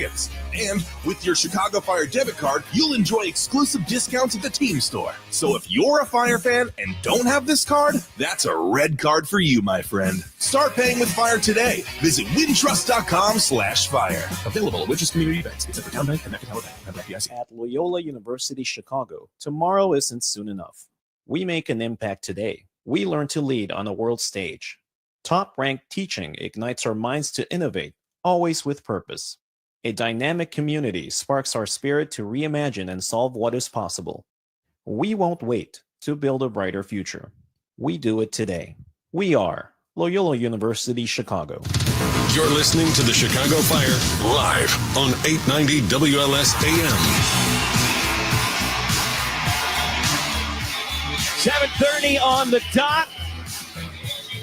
And with your Chicago Fire debit card, you'll enjoy exclusive discounts at the team store. So if you're a Fire fan and don't have this card, that's a red card for you, my friend. Start paying with Fire today. Visit wintrust.com/fire. Available at Witches Community Banks, except for Town Bank, Connecticut Bank, and FDIC. At Loyola University Chicago, tomorrow isn't soon enough. We make an impact today. We learn to lead on a world stage. Top-ranked teaching ignites our minds to innovate, always with purpose. A dynamic community sparks our spirit to reimagine and solve what is possible. We won't wait to build a brighter future. We do it today. We are Loyola University Chicago. You're listening to the Chicago Fire live on 890 WLS AM. 7:30 on the dot.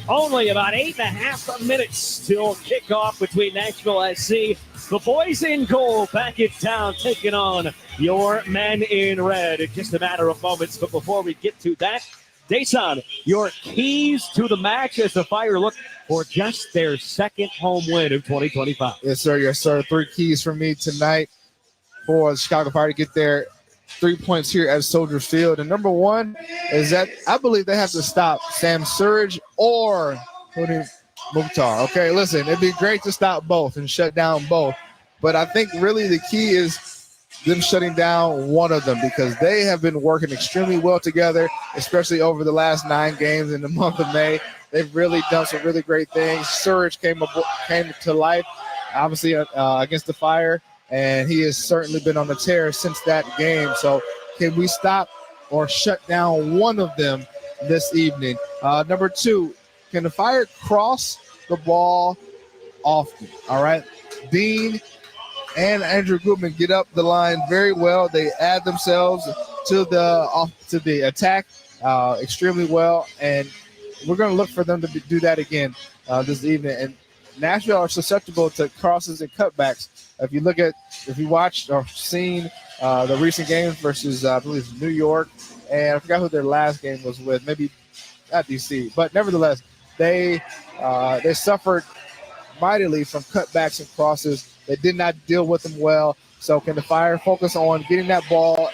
Only about 8.5 minutes till kickoff between Nashville SC. The boys in goal back in town taking on your men in red in just a matter of moments. But before we get to that, Dason, your keys to the match as the Fire look for just their second home win of 2025. Yes, sir. Yes, sir. 3 keys for me tonight for the Chicago Fire to get their 3 points here at Soldier Field. And number one is that I believe they have to stop Sam Surridge or Mukhtar. Okay, listen, it'd be great to stop both and shut down both. But I think really the key is them shutting down one of them because they have been working extremely well together, especially over the last 9 games in the month of May. They've really done some really great things. Surridge came to life, obviously, against the Fire. And he has certainly been on the tear since that game. So can we stop or shut down one of them this evening? Number 2, can the Fire cross the ball often? All right. Dean and Andrew Goodman get up the line very well. They add themselves to the attack extremely well. And we're going to look for them to do that again this evening. And Nashville are susceptible to crosses and cutbacks. If you watched or seen the recent games versus, I believe, New York, and I forgot who their last game was with, maybe at DC, but nevertheless, they suffered mightily from cutbacks and crosses. They did not deal with them well. So can the Fire focus on getting that ball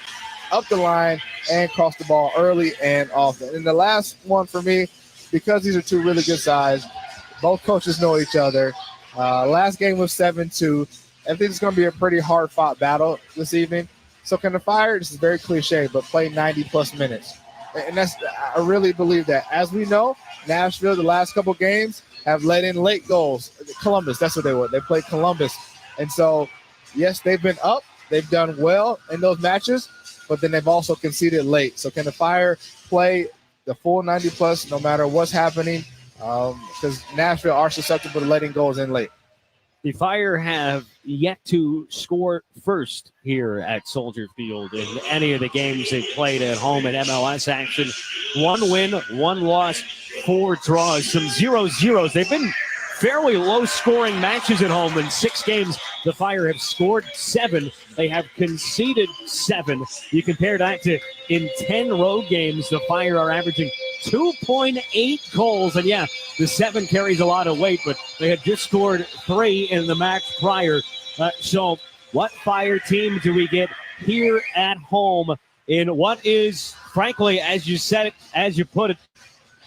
up the line and cross the ball early and often? And the last one for me, because these are 2 really good sides, both coaches know each other. Last game was 7-2. I think it's going to be a pretty hard-fought battle this evening. So can the Fire, this is very cliche, but play 90-plus minutes? And I really believe that. As we know, Nashville, the last couple games, have let in late goals. Columbus, that's what they were. They played Columbus. And so, yes, they've been up. They've done well in those matches, but then they've also conceded late. So can the Fire play the full 90-plus no matter what's happening? Because Nashville are susceptible to letting goals in late. The Fire have yet to score first here at Soldier Field in any of the games they've played at home in MLS action. 1 win, 1 loss, 4 draws, some 0-0s. They've been fairly low-scoring matches at home. In 6 games, the Fire have scored 7. They have conceded 7. You compare that to in 10 road games, the Fire are averaging 2.8 goals. And, yeah, the 7 carries a lot of weight, but they had just scored 3 in the match prior. So what Fire team do we get here at home in what is, frankly, as you said it, as you put it,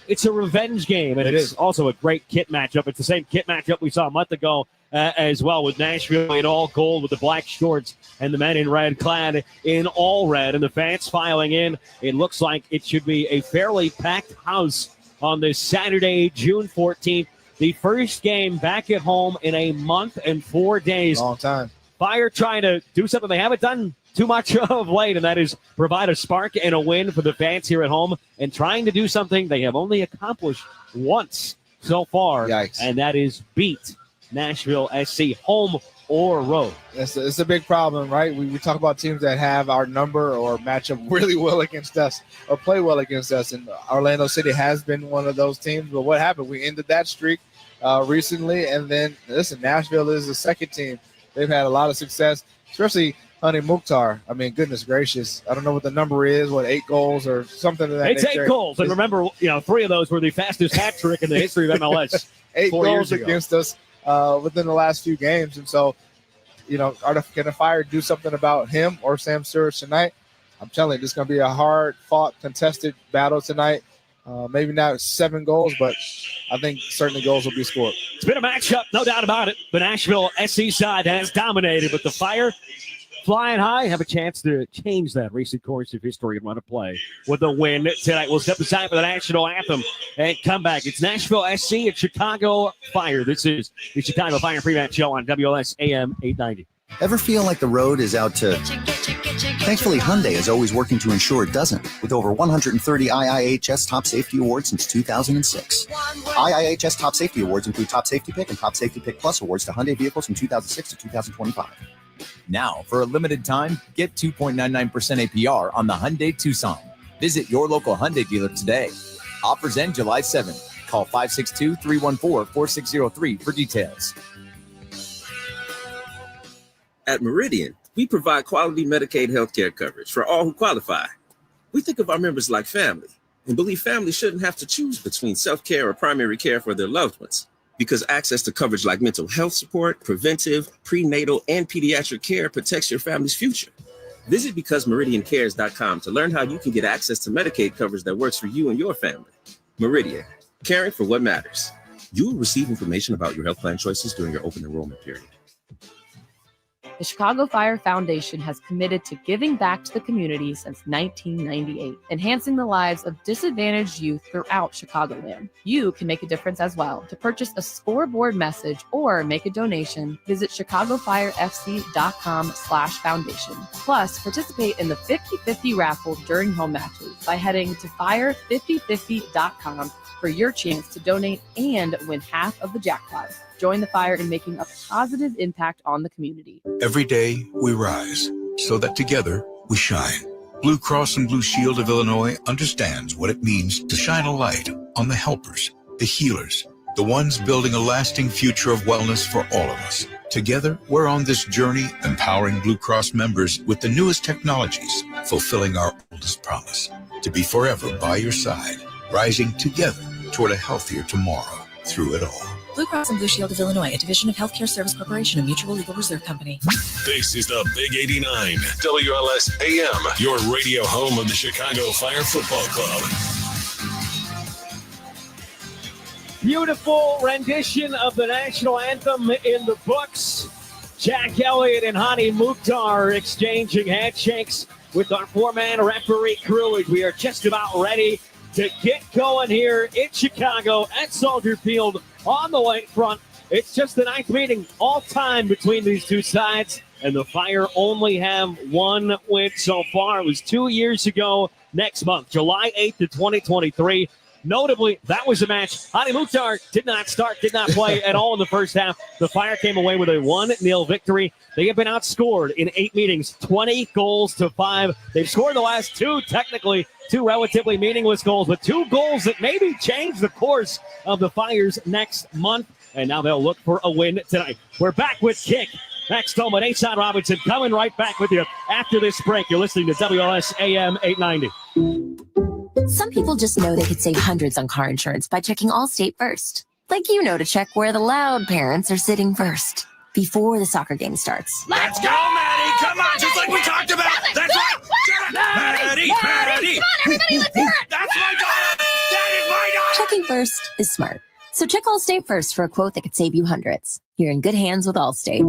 it's a revenge game, and it's also a great kit matchup. It's the same kit matchup we saw a month ago as well, with Nashville in all gold with the black shorts and the men in red clad in all red, and the fans filing in. It looks like it should be a fairly packed house on this Saturday, June 14th, the first game back at home in a month and 4 days. Long time. Fire trying to do something they haven't done too much of late, and that is provide a spark and a win for the fans here at home, and trying to do something they have only accomplished once so far. Yikes. And that is beat Nashville SC, home or road. It's a big problem, right? We talk about teams that have our number or match up really well against us or play well against us, and Orlando City has been one of those teams. But what happened? We ended that streak recently, and then, listen, Nashville is the second team. They've had a lot of success, especially Honey Mukhtar. I mean, goodness gracious. I don't know what the number is, 8 goals or something of that nature. It's 8 goals. And remember, 3 of those were the fastest hat trick in the history of MLS. 8 goals against us within the last few games. And so can the Fire do something about him or Sam Sturridge tonight? I'm telling you, this is going to be a hard-fought, contested battle tonight. Maybe not 7 goals, but I think certainly goals will be scored. It's been a matchup, no doubt about it. The Nashville SC side has dominated, but the Fire flying high have a chance to change that recent course of history and run a play with a win tonight. We'll step aside for the national anthem and come back. It's Nashville SC at Chicago Fire. This is the Chicago Fire pre-match show on WLS AM 890. Ever feel like the road is out to... Thankfully, Hyundai is always working to ensure it doesn't, with over 130 IIHS Top Safety Awards since 2006. IIHS Top Safety Awards include Top Safety Pick and Top Safety Pick Plus awards to Hyundai vehicles from 2006 to 2025. Now, for a limited time, get 2.99% APR on the Hyundai Tucson. Visit your local Hyundai dealer today. Offers end July 7th. Call 562-314-4603 for details. At Meridian, we provide quality Medicaid healthcare coverage for all who qualify. We think of our members like family and believe families shouldn't have to choose between self-care or primary care for their loved ones, because access to coverage like mental health support, preventive, prenatal, and pediatric care protects your family's future. Visit BecauseMeridianCares.com to learn how you can get access to Medicaid coverage that works for you and your family. Meridian, caring for what matters. You will receive information about your health plan choices during your open enrollment period. The Chicago Fire Foundation has committed to giving back to the community since 1998, enhancing the lives of disadvantaged youth throughout Chicagoland. You can make a difference as well. To purchase a scoreboard message or make a donation, visit ChicagoFireFC.com/foundation. Plus, participate in the 50-50 raffle during home matches by heading to fire5050.com for your chance to donate and win half of the jackpot. Join the Fire in making a positive impact on the community. Every day we rise so that together we shine. Blue Cross and Blue Shield of Illinois understands what it means to shine a light on the helpers, the healers, the ones building a lasting future of wellness for all of us. Together, we're on this journey, empowering Blue Cross members with the newest technologies, fulfilling our oldest promise, to be forever by your side, rising together toward a healthier tomorrow through it all. Blue Cross and Blue Shield of Illinois, a division of Healthcare Service Corporation, a mutual legal reserve company. This is the Big 89, WLS AM, your radio home of the Chicago Fire Football Club. Beautiful rendition of the national anthem in the books. Jack Elliott and Hani Mukhtar exchanging handshakes with our four-man referee crew as we are just about ready to get going here in Chicago at Soldier Field on the lakefront. It's just the 9th meeting all time between these two sides, and the Fire only have one win so far. It was 2 years ago next month, July 8th of 2023. Notably, that was a match. Hani Mukhtar did not play at all in the first half. The Fire came away with a 1-0 victory. They have been outscored in 8 meetings, 20-5. They've scored the last two relatively meaningless goals, but 2 goals that maybe change the course of the Fire's next month. And now they'll look for a win tonight. We're back with Kick. Max Tolman, Ason Robinson, coming right back with you after this break. You're listening to WLS AM 890. Some people just know they could save hundreds on car insurance by checking Allstate first. Like to check where the loud parents are sitting first before the soccer game starts. Let's go, Maddie! Come on, just like we talked about! That's right! Maddie! Come on, everybody, let's hear it! That's my daughter! That is my daughter! Checking first is smart. So check Allstate first for a quote that could save you hundreds. You're in good hands with Allstate.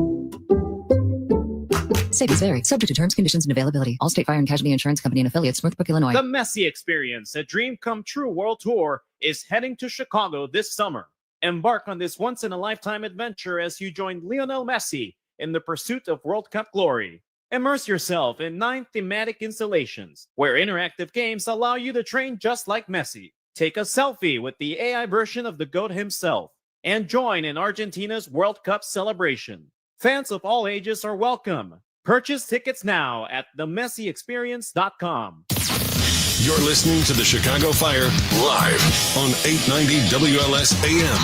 Savings vary. Subject to terms, conditions, and availability. Allstate Fire and Casualty Insurance Company and affiliates, Northbrook, Illinois. The Messi Experience, a dream come true world tour, is heading to Chicago this summer. Embark on this once-in-a-lifetime adventure as you join Lionel Messi in the pursuit of World Cup glory. Immerse yourself in 9 thematic installations, where interactive games allow you to train just like Messi. Take a selfie with the AI version of the GOAT himself, and join in Argentina's World Cup celebration. Fans of all ages are welcome. Purchase tickets now at themessiexperience.com. You're listening to the Chicago Fire live on 890 WLS AM.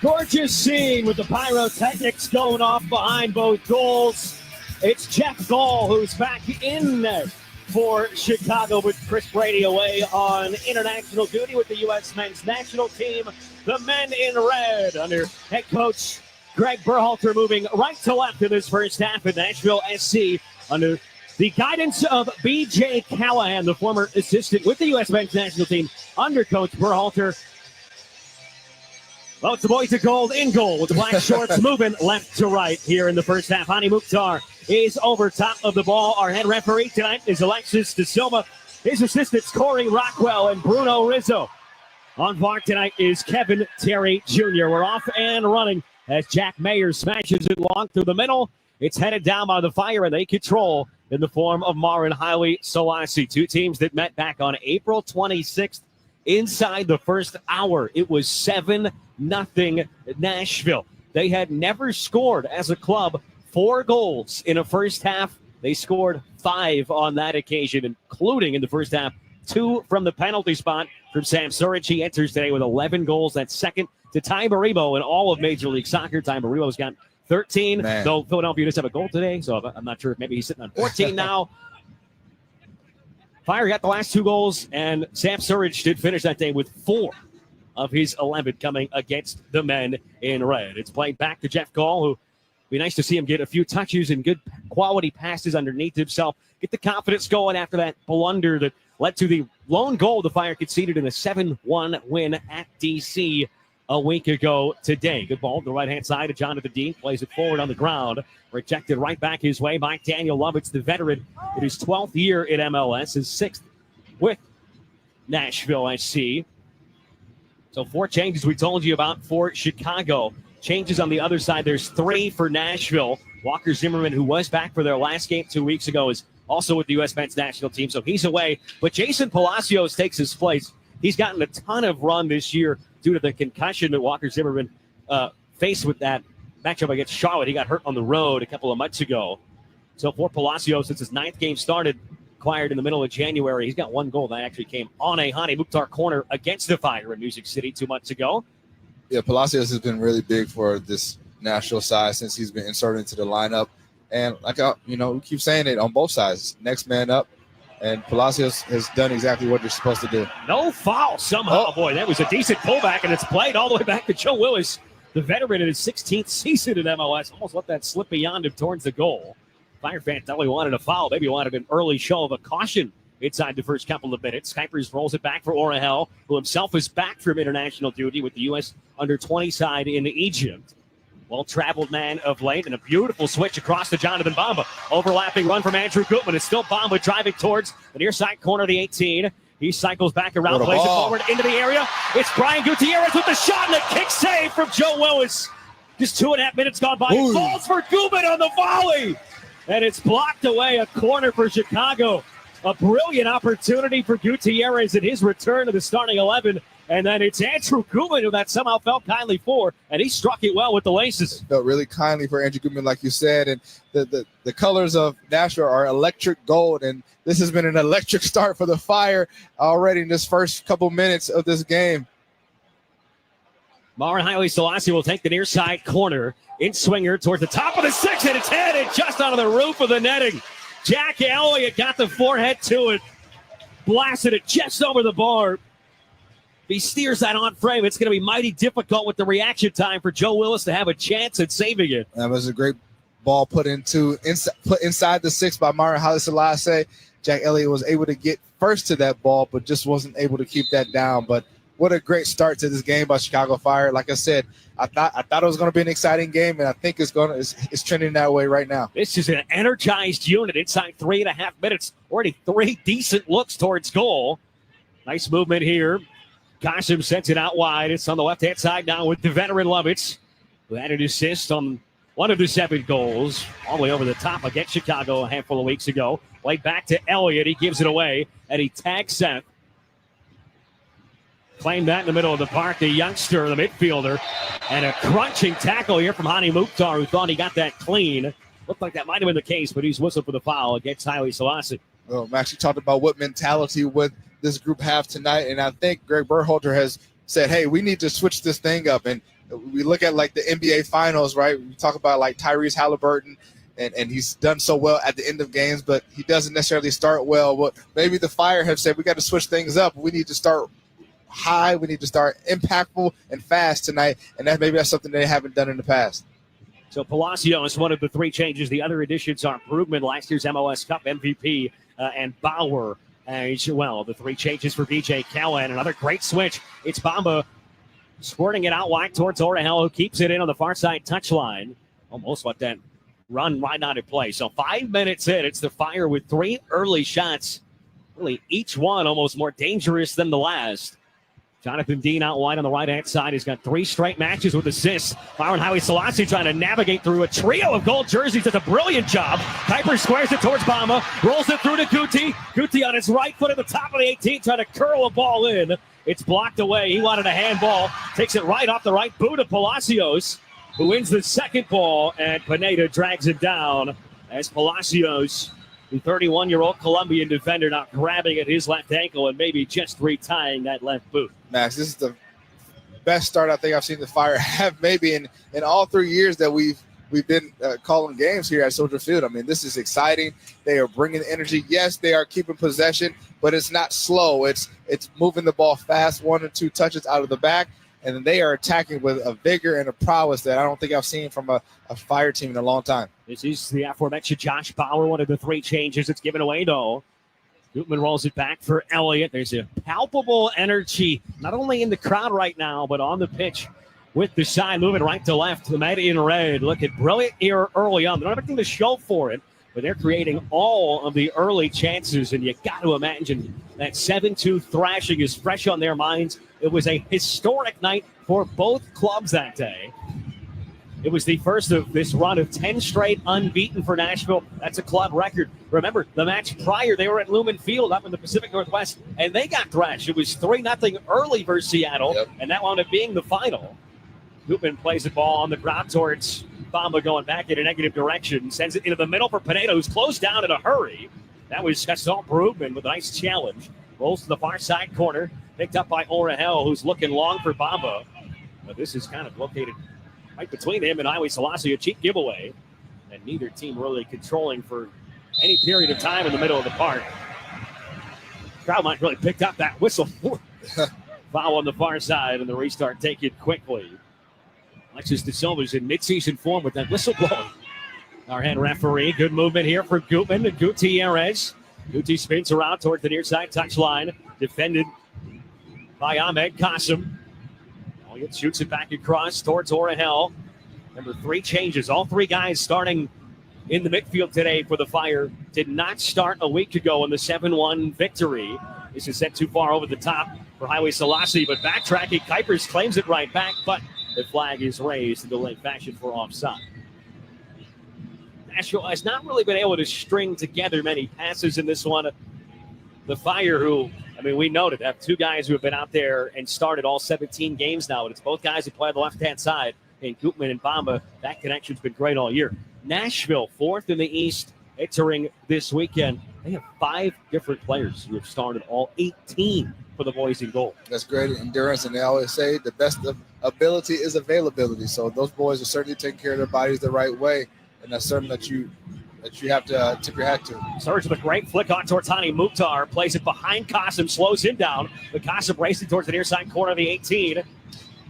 Gorgeous scene with the pyrotechnics going off behind both goals. It's Jeff Gall who's back in for Chicago with Chris Brady away on international duty with the U.S. men's national team. The men in red under head coach Greg Berhalter moving right to left in this first half in Nashville SC under the guidance of B.J. Callahan, the former assistant with the U.S. men's national team under Coach Berhalter. Well, it's the boys of gold in goal with the black shorts moving left to right here in the first half. Hani Mukhtar is over top of the ball. Our head referee tonight is Alexis De Silva. His assistants, Corey Rockwell and Bruno Rizzo. On VAR tonight is Kevin Terry Jr. We're off and running as Jack Mayer smashes it long through the middle. It's headed down by the Fire, and they control in the form of Marin Haile Selassie. Two teams that met back on April 26th. Inside the first hour, it was 7-0 Nashville. They had never scored as a club 4 goals in a first half. They scored 5 on that occasion, including in the first half 2 from the penalty spot from Sam Surridge. He enters today with 11 goals. That's second to Ty Maribo in all of Major League Soccer. Ty Maribo's got 13, though Philadelphia just have a goal today, so I'm not sure if maybe he's sitting on 14 now. Fire got the last 2 goals, and Sam Surridge did finish that day with 4 of his 11 coming against the men in red. It's played back to Jeff Gall, who be nice to see him get a few touches and good quality passes underneath himself. Get the confidence going after that blunder that led to the lone goal the Fire conceded in a 7-1 win at D.C. a week ago today. Good ball to the right-hand side of Jonathan Dean. Plays it forward on the ground. Rejected right back his way by Daniel Lovitz, the veteran in his 12th year in MLS, his 6th with Nashville SC. So 4 changes we told you about for Chicago. Changes on the other side. There's 3 for Nashville. Walker Zimmerman, who was back for their last game 2 weeks ago, is also with the U.S. men's national team, so he's away. But Jason Palacios takes his place. He's gotten a ton of run this year due to the concussion that Walker Zimmerman faced with that matchup against Charlotte. He got hurt on the road a couple of months ago. So for Palacios, since his 9th game started, acquired in the middle of January, he's got 1 goal that actually came on a Hani Mukhtar corner against the Fire in Music City 2 months ago. Yeah, Palacios has been really big for this Nashville side since he's been inserted into the lineup. And we keep saying it on both sides. Next man up. And Palacios has done exactly what you're supposed to do. No foul somehow. Boy, that was a decent pullback, and it's played all the way back to Joe Willis, the veteran in his 16th season in MLS. Almost let that slip beyond him towards the goal. Fire fans definitely wanted a foul. Maybe wanted an early show of a caution inside the first couple of minutes. Kuipers rolls it back for Orahel, who himself is back from international duty with the U.S. under-20 side in Egypt. Well-traveled man of late, and a beautiful switch across to Jonathan Bamba. Overlapping run from Andrew Gutman. It's still Bamba driving towards the near side corner of the 18. He cycles back around, plays it forward into the area. It's Brian Gutierrez with the shot and a kick save from Joe Willis. Just 2.5 minutes gone by. It falls for Gutman on the volley. And it's blocked away, a corner for Chicago. A brilliant opportunity for Gutierrez in his return to the starting 11. And then it's Andrew Gutman who that somehow felt kindly for, and he struck it well with the laces. Felt really kindly for Andrew Gutman, like you said. And the colors of Nashville are electric gold, and this has been an electric start for the Fire already in this first couple minutes of this game. Marin Haile Selassie will take the near side corner. In swinger towards the top of the 6, and it's headed just out of the roof of the netting. Jack Elliott got the forehead to it. Blasted it just over the bar. If he steers that on frame, it's going to be mighty difficult with the reaction time for Joe Willis to have a chance at saving it. That was a great ball put inside the 6 by Marin Haile Selassie. Jack Elliott was able to get first to that ball, but just wasn't able to keep that down. But what a great start to this game by Chicago Fire. Like I said, I thought it was going to be an exciting game, and I think it's trending that way right now. This is an energized unit inside 3.5 minutes. Already 3 decent looks towards goal. Nice movement here. Kasim sends it out wide. It's on the left-hand side now with the veteran Lovitz, who had an assist on one of the 7 goals, all the way over the top against Chicago a handful of weeks ago. Played back to Elliott. He gives it away, and he tags Seth. Claimed that in the middle of the park, the youngster, the midfielder. And a crunching tackle here from Hani Mukhtar, who thought he got that clean. Looked like that might have been the case, but he's whistled for the foul against Haile Selassie. Well, Max, you talked about what mentality would this group have tonight, and I think Greg Berhalter has said, hey, we need to switch this thing up. And we look at, like, the NBA Finals, right? We talk about, like, Tyrese Halliburton and he's done so well at the end of games, but he doesn't necessarily start well. But maybe the Fire have said we got to switch things up. We need to start high. We need to start impactful and fast tonight, and that's something they haven't done in the past. So Palacio is one of the 3 changes. The other additions are Brugman, last year's MLS Cup MVP, and Bauer as well. The 3 changes for BJ Cowan. Another great switch. It's Bamba squirting it out wide towards Orahel, who keeps it in on the far side touchline. Almost let that run right out of play. So 5 minutes in, it's the Fire with 3 early shots. Really, each one almost more dangerous than the last. Jonathan Dean out wide on the right-hand side. He's got 3 straight matches with assists. Byron Howie Selassie trying to navigate through a trio of gold jerseys. Does a brilliant job. Kuiper squares it towards Bama. Rolls it through to Guti. Guti on his right foot at the top of the 18, trying to curl a ball in. It's blocked away. He wanted a handball. Takes it right off the right boot of Palacios, who wins the second ball, and Pineda drags it down as Palacios, the 31-year-old Colombian defender, now grabbing at his left ankle and maybe just retying that left boot. Max, this is the best start I think I've seen the Fire have maybe in all 3 years that we've been calling games here at Soldier Field. I mean, this is exciting. They are bringing energy. Yes, they are keeping possession, but it's not slow. It's moving the ball fast, 1 or 2 touches out of the back, and then they are attacking with a vigor and a prowess that I don't think I've seen from a Fire team in a long time. This is the aforementioned Josh Bauer, one of the 3 changes. It's given away, though. Gutman rolls it back for Elliott. There's a palpable energy, not only in the crowd right now, but on the pitch with the side moving right to left. The man in red looking brilliant here early on. They don't have anything to show for it, but they're creating all of the early chances, and you got to imagine that 7-2 thrashing is fresh on their minds. It was a historic night for both clubs that day. It was the first of this run of 10 straight unbeaten for Nashville. That's a club record. Remember, the match prior, they were at Lumen Field up in the Pacific Northwest, and they got thrashed. It was 3-0 early versus Seattle, and that wound up being the final. Gutman plays the ball on the ground towards Bamba, going back in a negative direction. Sends it into the middle for Pineda, who's closed down in a hurry. That was Gaston Brugman with a nice challenge. Rolls to the far side corner. Picked up by Orahel, who's looking long for Bamba. But this is kind of located right between him and Iwi Selassie, a cheap giveaway. And neither team really controlling for any period of time in the middle of the park. Crowd might really picked up that whistle. Foul on the far side, and the restart taken quickly. Alexis De Silva's in midseason form with that whistle blowing. Our head referee, good movement here for Gutman and Gutierrez. Guti spins around towards the near side touchline, defended by Ahmed Qasim. Elliott shoots it back across towards Orahel. Remember, 3 changes. All 3 guys starting in the midfield today for the Fire did not start a week ago in the 7-1 victory. This is set too far over the top for Highway Selassie, but backtracking, Kuipers claims it right back, but the flag is raised in delayed fashion for offside. Nashville has not really been able to string together many passes in this one. The Fire, who, I mean, we noted, have 2 guys who have been out there and started all 17 games now, and it's both guys who play on the left-hand side, and Gutman and Bamba. That connection's been great all year. Nashville, 4th in the East, entering this weekend. They have 5 different players who have started all 18 for the boys in goal. That's great endurance, and they always say the best of ability is availability. So those boys are certainly taking care of their bodies the right way, and that's something that you have to tip your hat to. Surge with a great flick on towards Hani Mukhtar. Plays it behind Qasim, slows him down. But Qasim racing towards the near side corner of the 18.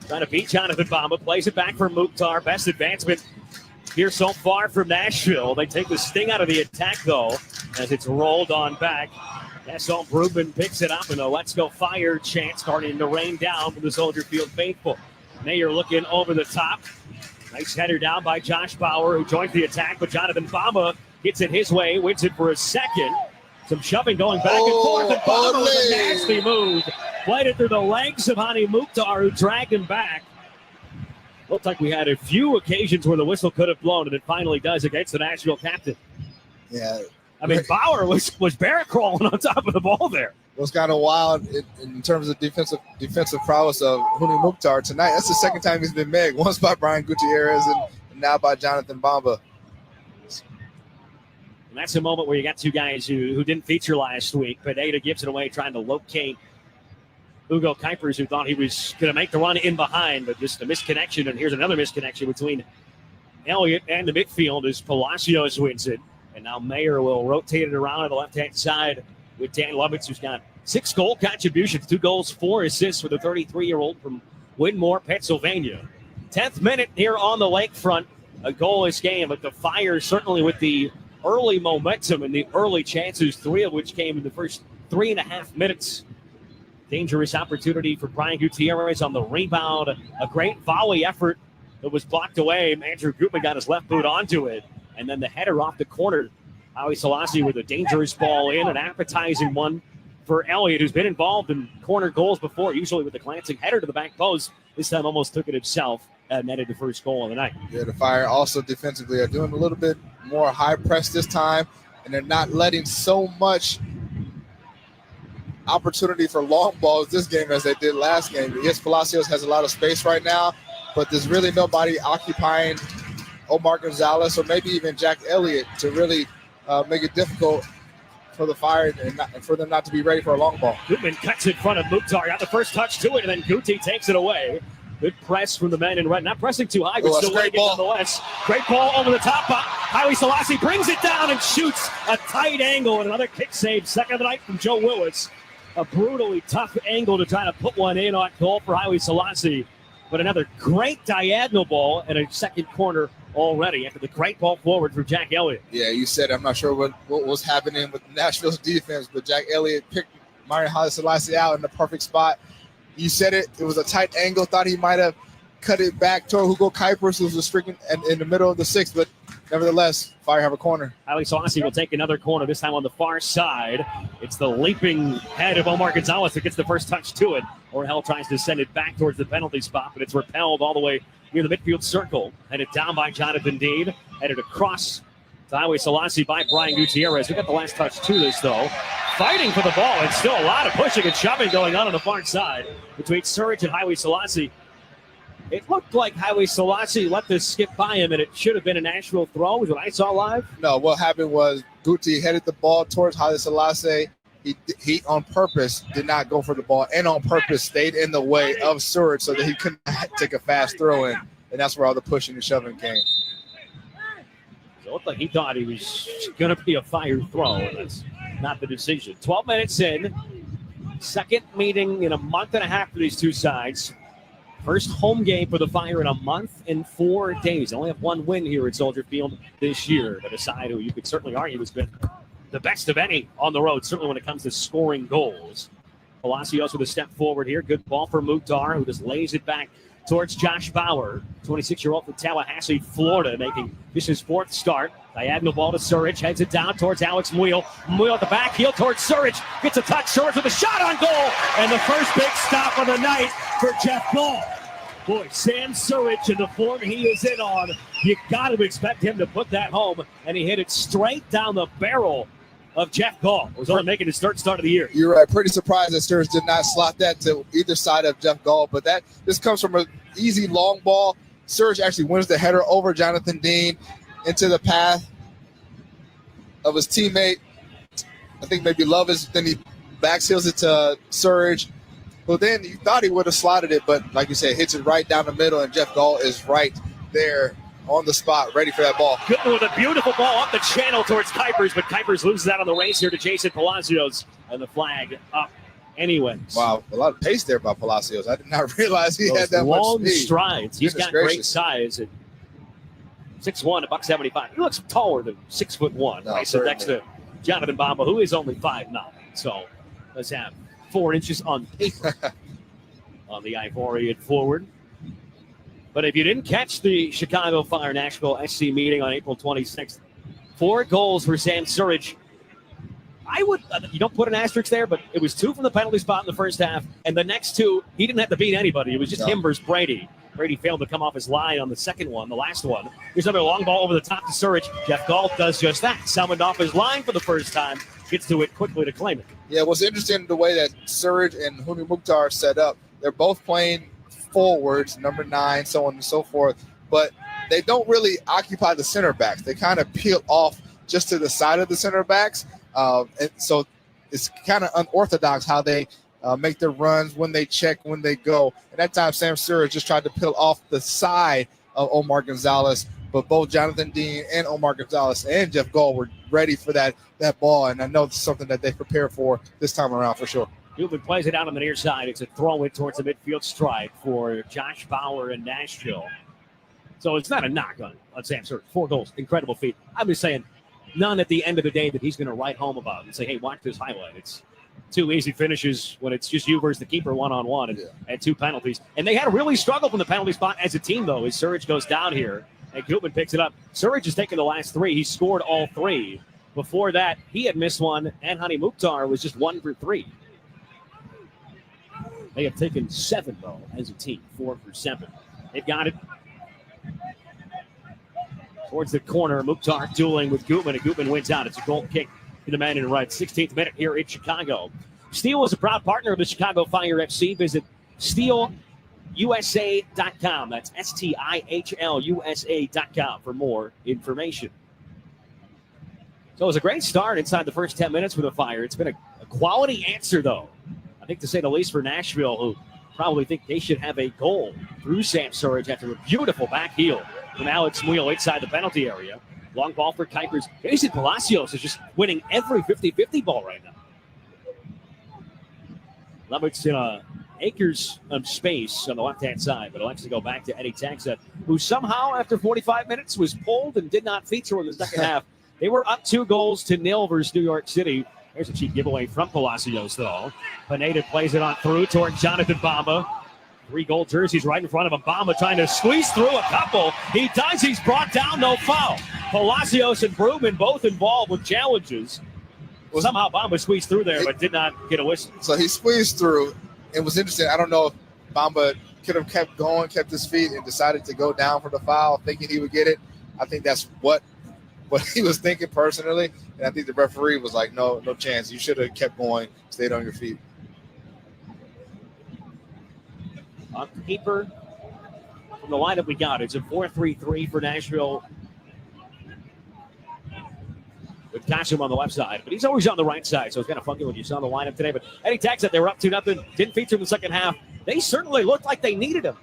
Trying to beat Jonathan Bamba. Plays it back for Mukhtar. Best advancement here so far from Nashville. They take the sting out of the attack, though, as it's rolled on back. Gaston Brugman picks it up, and a Let's Go Fire chant starting to rain down from the Soldier Field faithful. Mayer looking over the top. Nice header down by Josh Bauer, who joins the attack, but Jonathan Bamba gets it his way, wins it for a second. Some shoving going back and forth, and Bamba with a nasty move. Played it through the legs of Hani Mukhtar, who dragged him back. Looked like we had a few occasions where the whistle could have blown, and it finally does against the Nashville captain. Yeah. I mean, Bauer was barrel crawling on top of the ball there. It was kind of wild in terms of defensive prowess of Hani Mukhtar tonight. That's the second time he's been megged. Once by Brian Gutierrez and now by Jonathan Bamba. And that's a moment where you got 2 guys who didn't feature last week. Pineda gives it away, trying to locate Hugo Kuipers, who thought he was going to make the run in behind, but just a misconnection. And here's another misconnection between Elliott and the midfield as Palacios wins it. And now Mayer will rotate it around on the left-hand side with Dan Lovitz, who's got 6 goal contributions, 2 goals, 4 assists for the 33-year-old from Winmore, Pennsylvania. 10th minute here on the lakefront, a goalless game, but the Fire certainly with the early momentum and the early chances, 3 of which came in the first 3.5 minutes. Dangerous opportunity for Brian Gutierrez on the rebound. A great volley effort that was blocked away. Andrew Gutman got his left boot onto it. And then the header off the corner. Howie Selassie with a dangerous ball in, an appetizing one for Elliott, who's been involved in corner goals before, usually with a glancing header to the back post. This time almost took it himself and netted the first goal of the night. Yeah, the Fire also defensively are doing a little bit more high press this time, and they're not letting so much opportunity for long balls this game as they did last game. Yes, Palacios has a lot of space right now, but there's really nobody occupying Omar Gonzalez or maybe even Jack Elliott to really make it difficult for the Fire and for them not to be ready for a long ball. Goodman cuts in front of Mukhtar, got the first touch to it, and then Guti takes it away. Good press from the man in red. Not pressing too high, but still winning it nonetheless. Great ball over the top. Howie Selassie brings it down and shoots a tight angle and another kick save. Second of the night from Joe Willis. A brutally tough angle to try to put one in on goal for Howie Selassie. But another great diagonal ball and a second corner already after the great ball forward for Jack Elliott. Yeah, you said I'm not sure what was happening with Nashville's defense, but Jack Elliott picked Mario Howie Selassie out in the perfect spot. You said it. It was a tight angle. Thought he might have cut it back toward Hugo Kuipers, who was streaking in the middle of the 6th, but nevertheless, Fire have a corner. Howie Selassie will take another corner, this time on the far side. It's the leaping head of Omar Gonzalez that gets the first touch to it. Orhel tries to send it back towards the penalty spot, but it's repelled all the way near the midfield circle. Headed down by Jonathan Dean. Headed across to Howie Selassie by Brian Gutierrez. We got the last touch to this, though. Fighting for the ball, and still a lot of pushing and shoving going on the far side between Surridge and Howie Selassie. It looked like Howie Selassie let this skip by him, and it should have been a Nashville throw, is what I saw live. No, what happened was Guti headed the ball towards Howie Selassie. He on purpose did not go for the ball, and on purpose stayed in the way of Surridge so that he couldn't take a fast throw in, and that's where all the pushing and shoving came. It looked like he thought he was going to be a Fire throw, and that's not the decision. 12 minutes in, second meeting in a month and a half for these two sides. First home game for the Fire in a month and 4 days. They only have one win here at Soldier Field this year, but a side who you could certainly argue has been the best of any on the road, certainly when it comes to scoring goals. Palacios with a step forward here. Good ball for Mukhtar, who just lays it back towards Josh Bauer, 26-year-old from Tallahassee, Florida, making this his 4th start. Diagonal ball to Surridge, heads it down towards Alex Muehl. Muehl at the back, heel towards Surridge, gets a touch, Surridge with a shot on goal, and the first big stop of the night for Jeff Gall. Boy, Sam Surridge in the form he is in on, you got to expect him to put that home, and he hit it straight down the barrel of Jeff Gall. Was only making his third start of the year. You're right. Pretty surprised that Surridge did not slot that to either side of Jeff Gall, but this comes from an easy long ball. Surridge actually wins the header over Jonathan Dean into the path of his teammate. I think maybe Lovis. Then he backseals it to Surridge, who then you thought he would have slotted it, but like you said, hits it right down the middle, and Jeff Gall is right there on the spot, ready for that ball. Goodman with a beautiful ball up the channel towards Kuipers, but Kuipers loses out on the race here to Jason Palacios, and the flag up anyways. Wow, a lot of pace there by Palacios. I did not realize he had that much long speed. strides. He's got great size at 6'1", $175. He looks taller than 6'1". No, I said next to Jonathan Bamba, who is only 5'9". So let's have 4 inches on paper on the Ivorian forward. But if you didn't catch the Chicago Fire Nashville SC meeting on April 26th, 4 goals for Sam Surridge. I would, you don't put an asterisk there, but it was 2 from the penalty spot in the first half, and the next 2, he didn't have to beat anybody. It was just him versus Brady. Brady failed to come off his line on the second one, the last one. Here's another long ball over the top to Surridge. Jeff Gall does just that. Summoned off his line for the first time. Gets to it quickly to claim it. Yeah, what's interesting the way that Surridge and Huni Mukhtar are set up. They're both playing forwards, number 9, so on and so forth, but they don't really occupy the center backs. They kind of peel off just to the side of the center backs, and so it's kind of unorthodox how they make their runs, when they check, when they go. And that time, Sam Surridge just tried to peel off the side of Omar Gonzalez but both Jonathan Dean and Omar Gonzalez and Jeff Gall were ready for that ball, and I know it's something that they prepared for this time around for sure. Newman plays it out on the near side. It's a throw in towards the midfield stripe for Josh Bauer in Nashville. So it's not a knock on Sam Surridge. 4 goals, incredible feat. I'm just saying, none at the end of the day that he's going to write home about and say, hey, watch this highlight. It's 2 easy finishes when it's just you versus the keeper one-on-one and 2 penalties. And they had to really struggle from the penalty spot as a team, though, as Surridge goes down here and Koopman picks it up. Surridge has taken the last 3. He scored all 3. Before that, he had missed one, and Hani Mukhtar was just 1 for 3. They have taken 7, though, as a team, 4 for 7. They've got it towards the corner. Mukhtar dueling with Gutman, and Gutman wins out. It's a goal kick to the man in the right. 16th minute here in Chicago. Steel is a proud partner of the Chicago Fire FC. Visit steelusa.com. That's STIHLUSA.com for more information. So it was a great start inside the first 10 minutes for the Fire. It's been a quality answer, though. I think to say the least for Nashville, who probably think they should have a goal through Sam Surridge after a beautiful back heel from Alex Muehl inside the penalty area. Long ball for Kuipers. Jason Palacios is just winning every 50-50 ball right now. Levitt's in acres of space on the left-hand side, but elects to go back to Eddie Taxa, who somehow, after 45 minutes, was pulled and did not feature in the second half. They were up 2-0 versus New York City. There's a cheap giveaway from Palacios, though. Pineda plays it on through toward Jonathan Bamba. 3-goal jerseys right in front of him. Bamba trying to squeeze through a couple. He does. He's brought down. No foul. Palacios and Brugman both involved with challenges. Somehow Bamba squeezed through there, but did not get a whistle. So he squeezed through. It was interesting. I don't know if Bamba could have kept going, kept his feet, and decided to go down for the foul, thinking he would get it. I think that's what he was thinking personally. And I think the referee was like, no chance. You should have kept going, stayed on your feet. On paper, from the lineup we got, it's a 4-3-3 for Nashville with Kasum on the left side. But he's always on the right side, so it's kind of funky when you saw the lineup today. But Eddie Tax said they were up 2-0, didn't feature in the second half. They certainly looked like they needed him.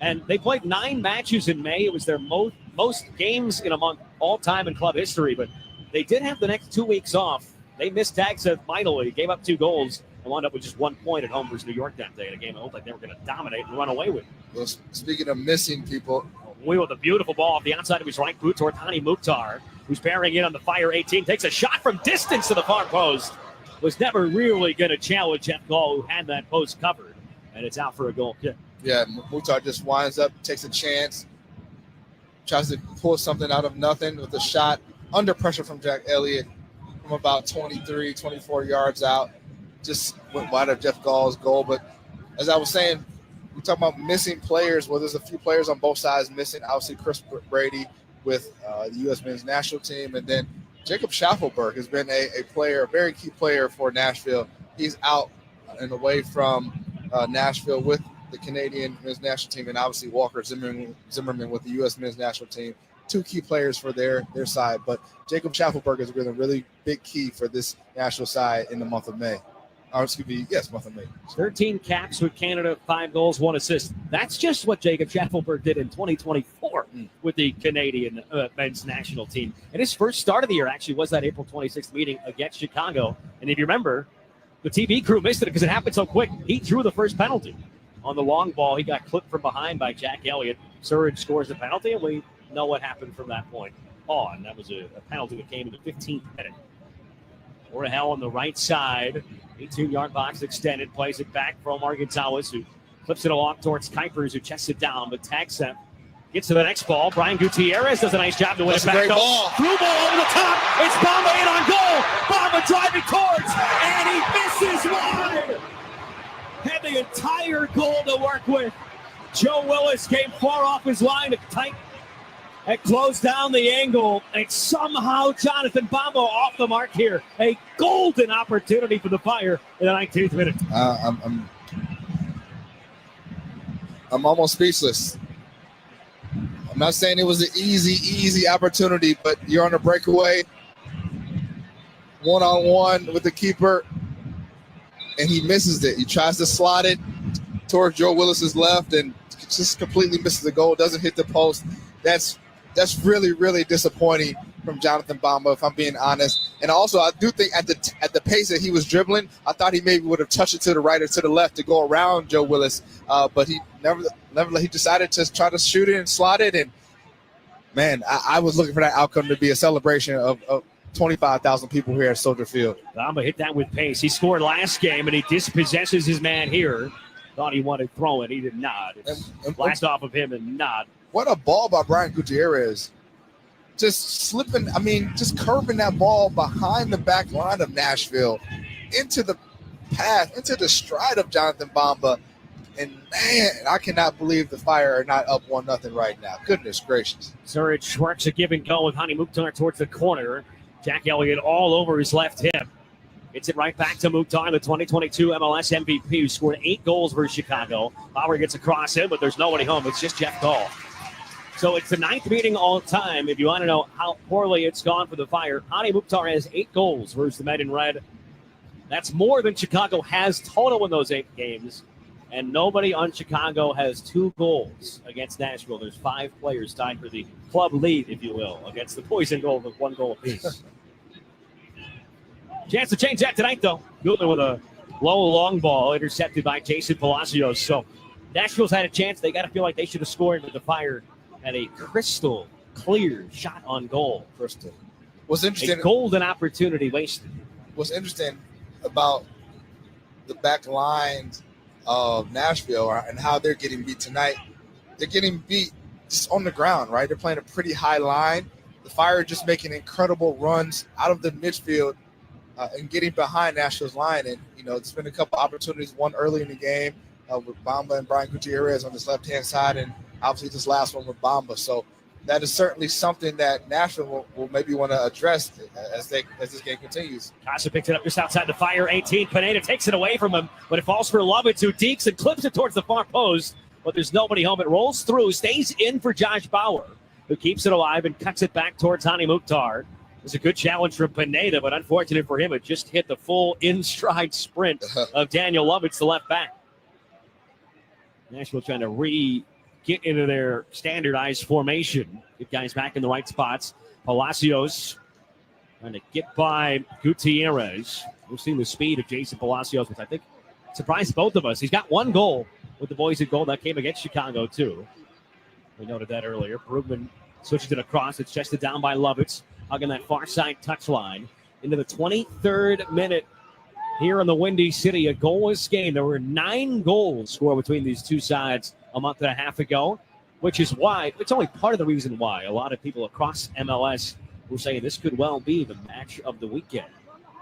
And they played 9 matches in May. It was their most games in a month all time in club history. But they did have the next 2 weeks off. They missed Taxa mightily, gave up 2 goals, and wound up with just 1 point at home versus New York that day in a game that looked like they were going to dominate and run away with. Well, speaking of missing people, we with a beautiful ball off the outside of his right boot toward Hani Mukhtar, who's bearing in on the Fire 18, takes a shot from distance to the far post. Was never really going to challenge Jeff Gall, who had that post covered, and it's out for a goal kick. Yeah, Mukhtar just winds up, takes a chance, tries to pull something out of nothing with a shot under pressure from Jack Elliott from about 23, 24 yards out. Just went wide of Jeff Gall's goal. But as I was saying, we talk about missing players. Well, there's a few players on both sides missing. Obviously, Chris Brady with the U.S. men's national team. And then Jacob Schaffelberg has been a player, a very key player for Nashville. He's out and away from Nashville with the Canadian men's national team, and obviously Walker Zimmerman with the U.S. men's national team. 2 key players for their side. But Jacob Schaffelberg has been a really big key for this national side in the month of May. Month of May. 13 caps with Canada, 5 goals, 1 assist. That's just what Jacob Schaffelberg did in 2024 with the Canadian men's national team. And his first start of the year actually was that April 26th meeting against Chicago. And if you remember, the TV crew missed it because it happened so quick. He drew the first penalty. On the long ball, he got clipped from behind by Jack Elliott. Surridge scores the penalty, and we know what happened from that point on. That was a penalty that came in the 15th minute. Orahel on the right side. 18-yard box extended. Plays it back for Omar Gonzalez, who flips it along towards Kuipers, who chests it down, but tags him. Gets to the next ball. Brian Gutierrez does a nice job to win it back. Great ball. Through ball over the top. It's Bamba in on goal. Bamba driving towards, and he misses wide. Had the entire goal to work with. Joe Willis came far off his line to tight and closed down the angle. And somehow Jonathan Bamba off the mark here. A golden opportunity for the Fire in the 19th minute. I'm almost speechless. I'm not saying it was an easy opportunity, but you're on a breakaway, one-on-one with the keeper, and he misses it. He tries to slot it towards Joe Willis's left and just completely misses the goal, doesn't hit the post. That's that's really, really disappointing from Jonathan Bamba, if I'm being honest. And also, I do think at the pace that he was dribbling, I thought he maybe would have touched it to the right or to the left to go around Joe Willis. But he never he decided to try to shoot it and slot it. And, man, I was looking for that outcome to be a celebration of 25,000 people here at Soldier Field. Bamba hit that with pace. He scored last game, and he dispossesses his man here. Thought he wanted to throw it. He did not. Blast off of him and not. What a ball by Brian Gutierrez. Just slipping, just curving that ball behind the back line of Nashville into the path, into the stride of Jonathan Bamba. And, man, I cannot believe the Fire are not up 1-0 right now. Goodness gracious. Zurich works a give and go with Hani Mukhtar towards the corner. Jack Elliott all over his left hip. Gets it right back to Mukhtar, the 2022 MLS MVP, who scored 8 goals for Chicago. Bauer gets across him, but there's nobody home. It's just Jeff Gall. So it's the 9th meeting all time. If you want to know how poorly it's gone for the Fire, Hani Mukhtar has 8 goals versus the Men in Red. That's more than Chicago has total in those 8 games. And nobody on Chicago has 2 goals against Nashville. There's 5 players tied for the club lead, if you will, against the Poison Gold with 1 goal apiece. Chance to change that tonight, though. Gutman with a low long ball intercepted by Jason Palacios. So Nashville's had a chance. They got to feel like they should have scored, but the Fire had a crystal clear shot on goal. Crystal. What's interesting? A golden opportunity wasted. What's interesting about the back lines of Nashville and how they're getting beat tonight, they're getting beat just on the ground, right? They're playing a pretty high line. The Fire are just making incredible runs out of the midfield and getting behind Nashville's line. And, it's been a couple opportunities, one early in the game with Bamba and Brian Gutierrez on this left-hand side, and obviously this last one with Bamba. So that is certainly something that Nashville will maybe want to address as this game continues. Casa picks it up just outside the Fire 18. Pineda takes it away from him, but it falls for Lovitz, who dekes and clips it towards the far post. But there's nobody home. It rolls through, stays in for Josh Bauer, who keeps it alive and cuts it back towards Hani Mukhtar. It was a good challenge from Pineda, but unfortunate for him, it just hit the full in-stride sprint of Daniel Lovitz, the left back. Nashville trying to get into their standardized formation. Get guys back in the right spots. Palacios trying to get by Gutierrez. We've seen the speed of Jason Palacios, which I think surprised both of us. He's got 1 goal with the boys at goal. That came against Chicago, too. We noted that earlier. Brugman switches it across. It's chested down by Lovitz, hugging that far side touchline. Into the 23rd minute here in the Windy City, a goalless game. There were 9 goals scored between these two sides a month and a half ago, which is why, it's only part of the reason why a lot of people across MLS were saying this could well be the match of the weekend.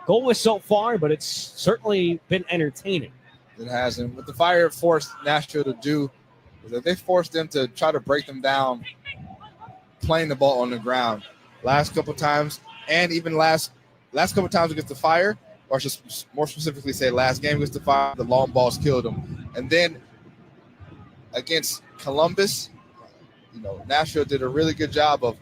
Goalless so far, but it's certainly been entertaining. It has. And what the Fire forced Nashville to do is that they forced them to try to break them down playing the ball on the ground. Last couple times, and even last couple times against the Fire, or just more specifically say last game against the Fire, the long balls killed them. And then against Columbus, Nashville did a really good job of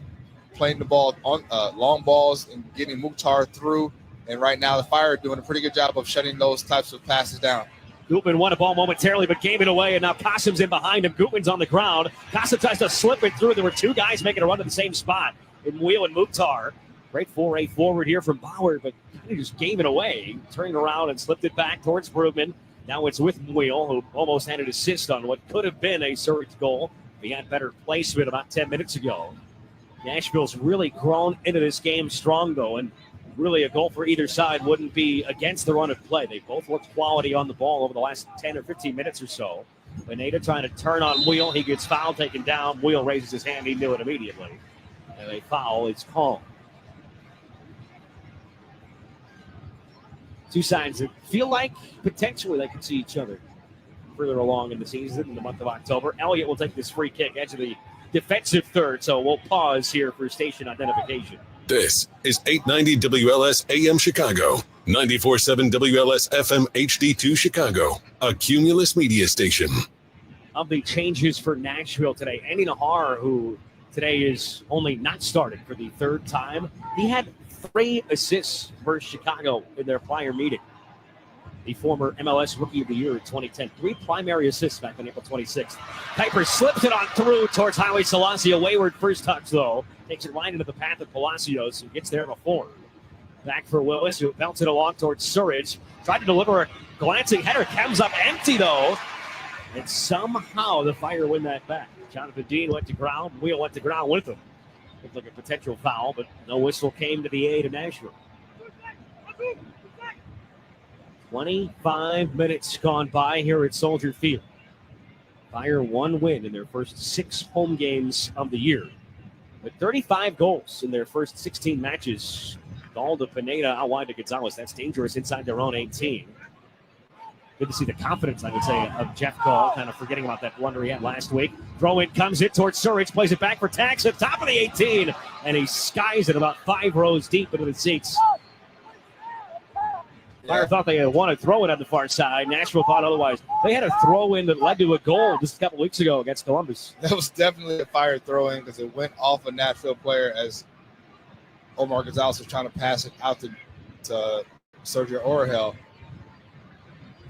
playing the ball on long balls and getting Mukhtar through. And right now the Fire are doing a pretty good job of shutting those types of passes down. Gutman won a ball momentarily, but gave it away, and now Possum's in behind him. Gutman's on the ground. Possum tries to slip it through. There were 2 guys making a run to the same spot in Wheel and Mukhtar. Great foray forward here from Bauer, but he just gave it away. Turned around and slipped it back towards Brugman. Now it's with Wheel, who almost had an assist on what could have been a Zurich goal. He had better placement about 10 minutes ago. Nashville's really grown into this game strong, though, and really a goal for either side wouldn't be against the run of play. They both looked quality on the ball over the last 10 or 15 minutes or so. Pineda trying to turn on Wheel. He gets fouled, taken down. Wheel raises his hand. He knew it immediately. And a foul is called. Two sides that feel like potentially they could see each other further along in the season in the month of October. Elliott will take this free kick edge of the defensive third, so we'll pause here for station identification. This is 890 WLS AM Chicago, 94.7 WLS FM HD2 Chicago, a Cumulus media station. Of the changes for Nashville today, Andy Nahar, who today is only not started for the 3rd time, he had 3 assists for Chicago in their prior meeting. the former MLS Rookie of the Year in 2010. 3 primary assists back on April 26th. Kuiper slips it on through towards Haile Selassie. A wayward first touch, though. Takes it right into the path of Palacios, who gets there before. Back for Willis, who belts it along towards Surridge. Tried to deliver a glancing header. Comes up empty, though. And somehow the Fire win that back. Jonathan Dean went to ground. Wheel went to ground with him. Looked like a potential foul, but no whistle came to the aid of Nashville. 25 minutes gone by here at Soldier Field. Fire 1 win in their first 6 home games of the year. With 35 goals in their first 16 matches. Ball to Pineda, out wide to Gonzalez. That's dangerous inside their own 18. Good to see the confidence, I would say, of Jeff Gall, kind of forgetting about that blunder he had last week. Throw in comes it towards Surridge, plays it back for Tax at top of the 18, and he skies it about 5 rows deep into the seats. Fire thought they had won a throw-in on the far side. Nashville thought otherwise. They had a throw-in that led to a goal just a couple weeks ago against Columbus. That was definitely a Fire throw-in because it went off a Nashville player as Omar Gonzalez was trying to pass it out to Sergio Orihel.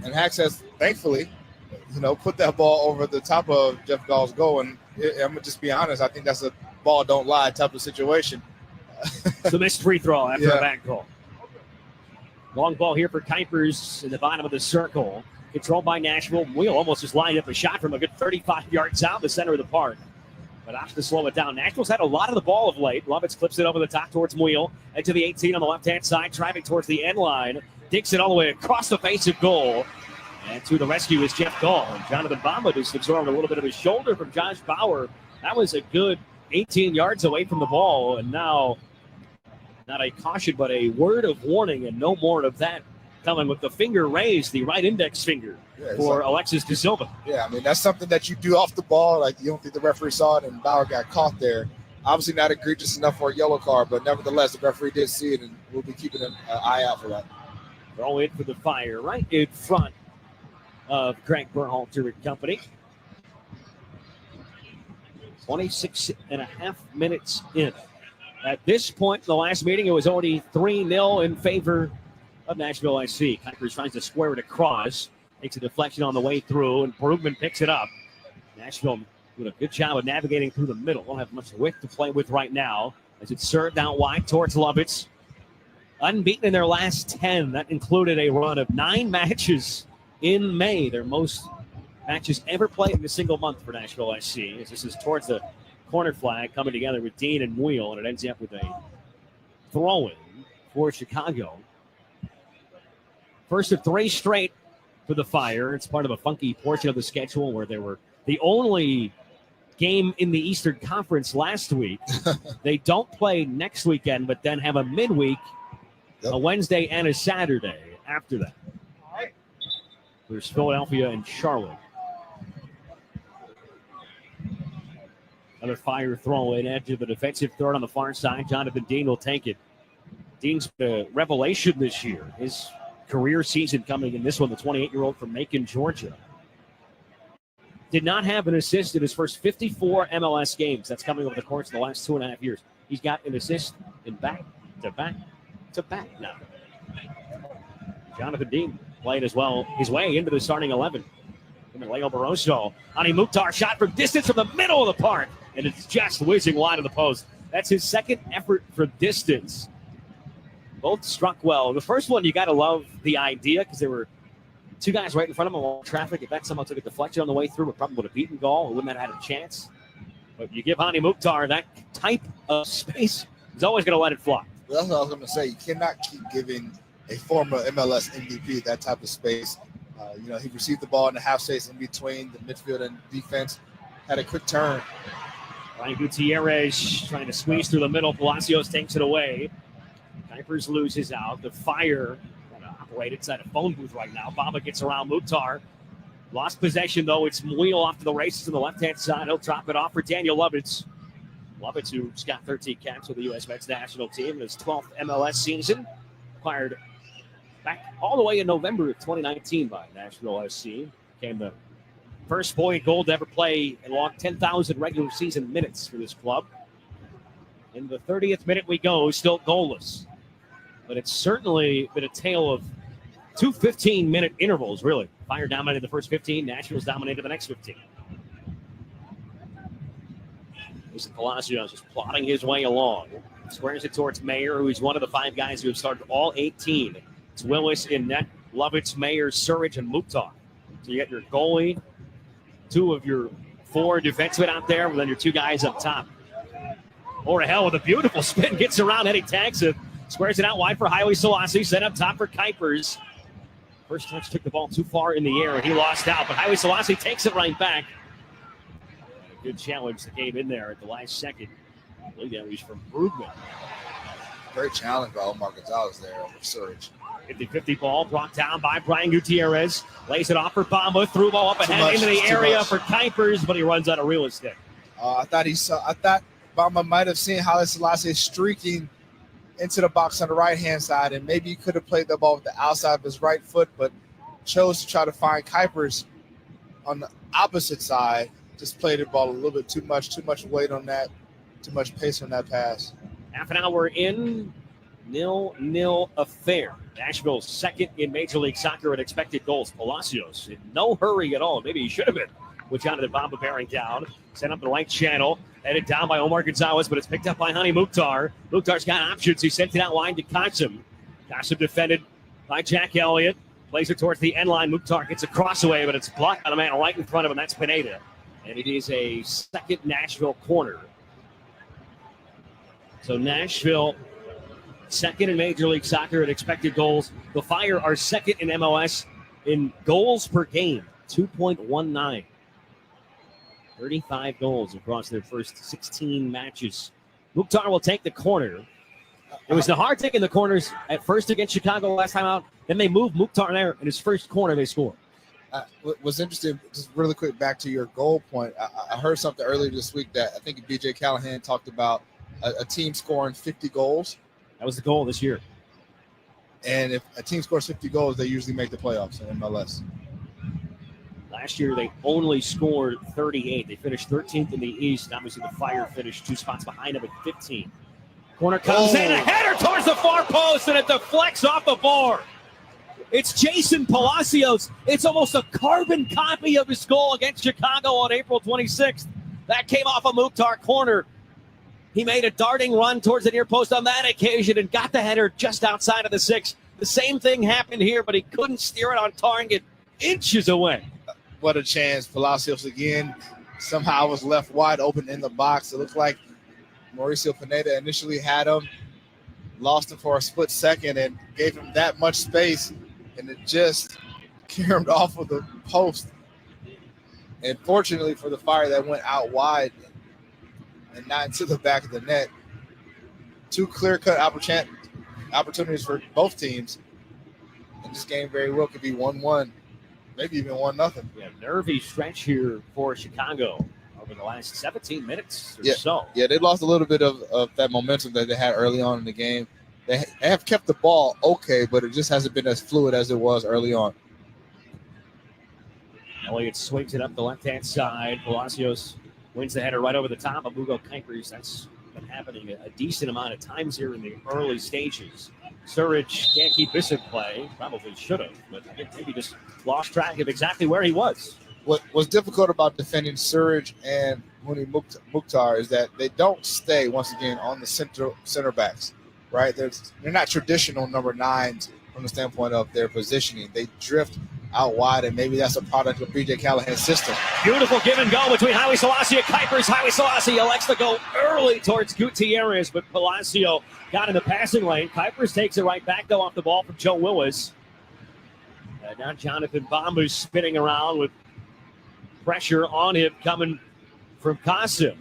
And Hacks has, thankfully, put that ball over the top of Jeff Gall's goal. And I'm going to just be honest, I think that's a ball don't lie type of situation. It's a missed free throw after a back goal. Long ball here for Kuipers in the bottom of the circle. Controlled by Nashville. Wheel almost just lined up a shot from a good 35 yards out the center of the park. But opts to slow it down. Nashville's had a lot of the ball of late. Lovitz clips it over the top towards Wheel. And to the 18 on the left-hand side, driving towards the end line. Digs it all the way across the face of goal. And to the rescue is Jeff Gall. And Jonathan Bamba just absorbed a little bit of his shoulder from Josh Bauer. That was a good 18 yards away from the ball. And now, not a caution, but a word of warning, and no more of that coming with the finger raised, the right index finger for Alexis De Silva. Yeah, I mean, that's something that you do off the ball. Like, you don't think the referee saw it, and Bauer got caught there. Obviously not egregious enough for a yellow card, but nevertheless, the referee did see it, and we'll be keeping an eye out for that. Throw in for the Fire right in front of Craig Berhalter and company. 26 and a half minutes in. At this point in the last meeting, it was already 3-0 in favor of Nashville SC. Kuipers tries to square it across. Makes a deflection on the way through, and Brugman picks it up. Nashville doing a good job of navigating through the middle. Don't have much width to play with right now as it's served out wide towards Lovitz. Unbeaten in their last 10. That included a run of 9 matches in May. Their most matches ever played in a single month for Nashville SC. As this is towards the corner flag coming together with Dean and Wheel, and it ends up with a throw-in for Chicago. First of 3 straight for the Fire. It's part of a funky portion of the schedule where they were the only game in the Eastern Conference last week. They don't play next weekend, but then have a midweek, a Wednesday and a Saturday after that. There's Philadelphia and Charlotte. Another Fire throw in edge of the defensive third on the far side. Jonathan Dean will take it. Dean's the revelation this year. His career season coming in this one, the 28-year-old from Macon, Georgia. Did not have an assist in his first 54 MLS games. That's coming over the course of the last 2.5 years. He's got an assist in back-to-back now. Jonathan Dean playing as well his way into the starting 11. Leo Barroso. Ani Mukhtar shot from distance from the middle of the park, and it's just whizzing wide of the post. That's his second effort for distance. Both struck well. The first one, you got to love the idea because there were 2 guys right in front of him along traffic. If that somehow took a deflection on the way through, it probably would have beaten Gall. It wouldn't have had a chance. But you give Ani Mukhtar that type of space, he's always going to let it fly. Well, that's what I was going to say. You cannot keep giving a former MLS MVP that type of space. He received the ball in the half space in between the midfield and defense. Had a quick turn. Ryan Gutierrez trying to squeeze through the middle. Palacios takes it away. Kuipers loses out. The Fire going to operate inside a phone booth right now. Bamba gets around Mukhtar. Lost possession, though. It's Wheel off to the races on the left-hand side. He'll drop it off for Daniel Lovitz. Lovitz, who's got 13 caps with the U.S. men's national team in his 12th MLS season. Acquired back all the way in November of 2019 by Nashville SC. Became the first boy goal to ever play and logged 10,000 regular season minutes for this club. In the 30th minute we go, still goalless. But it's certainly been a tale of 2 15-minute intervals, really. Fire dominated the first 15. Nashville's dominated the next 15. Jason Palacios just plodding his way along. Squares it towards Mayer, who is one of the 5 guys who have started all 18. It's Willis in net, Lovitz, Mayer, Surridge, and Mukhtar. So you got your goalie, 2 of your 4 defensemen out there, and then your 2 guys up top. Orahel with a beautiful spin, gets around Eddie tags it, squares it out wide for Haile Selassie, set up top for Kuipers. First touch took the ball too far in the air, and he lost out, but Haile Selassie takes it right back. Good challenge that came in there at the last second. I believe that was from Brugman. Great challenge by Omar Gonzalez there over Surridge. 50-50 ball brought down by Brian Gutierrez. Lays it off for Bamba. Threw ball up ahead into the area for Kuipers, but he runs out of real estate. I thought Bamba might have seen Haile Selassie streaking into the box on the right-hand side, and maybe he could have played the ball with the outside of his right foot, but chose to try to find Kuipers on the opposite side. Just played the ball a little bit too much weight on that, too much pace on that pass. Half an hour in, 0-0 affair. Nashville's second in Major League Soccer at expected goals. Palacios in no hurry at all. Maybe he should have been. Which out of the Bamba bearing down. Sent up the right channel. Headed down by Omar Gonzalez, but it's picked up by Hani Mukhtar. Mukhtar's got options. He sent it out wide to Kasim. Kasim defended by Jack Elliott. Plays it towards the end line. Mukhtar gets a cross away, but it's blocked by a man right in front of him. That's Pineda. And it is a second Nashville corner. So Nashville, second in Major League Soccer at expected goals. The Fire are second in MLS in goals per game, 2.19. 35 goals across their first 16 matches. Mukhtar will take the corner. It was Nahar taking the corners at first against Chicago last time out. Then they moved Mukhtar there, in his first corner they scored. What's interesting, just really quick back to your goal point, I heard something earlier this week that I think BJ Callahan talked about a team scoring 50 goals. That was the goal this year. And if a team scores 50 goals, they usually make the playoffs in MLS. Last year, they only scored 38. They finished 13th in the East. Obviously, the Fire finished 2 spots behind them at 15. Corner comes in, a header towards the far post, and it deflects off the bar. It's Jason Palacios. It's almost a carbon copy of his goal against Chicago on April 26th. That came off a Mukhtar corner. He made a darting run towards the near post on that occasion and got the header just outside of the 6. The same thing happened here, but he couldn't steer it on target inches away. What a chance. Palacios again somehow was left wide open in the box. It looked like Mauricio Pineda initially had him, lost him for a split second, and gave him that much space, and it just caromed off of the post. And fortunately for the Fire, that went out wide and not into the back of the net. 2 clear-cut opportunities for both teams. And this game very well could be 1-1, maybe even 1-0. Yeah, nervy stretch here for Chicago over the last 17 minutes or so. Yeah, they lost a little bit of that momentum that they had early on in the game. They have kept the ball okay, but it just hasn't been as fluid as it was early on. Elliott swings it up the left-hand side. Palacios wins the header right over the top of Hugo Kuipers. That's been happening a decent amount of times here in the early stages. Surridge can't keep this in play. Probably should have, but I think maybe just lost track of exactly where he was. What was difficult about defending Surridge and Hani Mukhtar is that they don't stay, once again, on the center backs, right? They're not traditional number 9s from the standpoint of their positioning. They drift out wide, and maybe that's a product of BJ Callahan's system. Beautiful give and go between Haile Selassie and Kuipers. Haile Selassie elects to go early towards Gutierrez, but Palacio got in the passing lane. Kuipers takes it right back, though, off the ball from Joe Willis. Now Jonathan Bambu's spinning around with pressure on him coming from Kasim.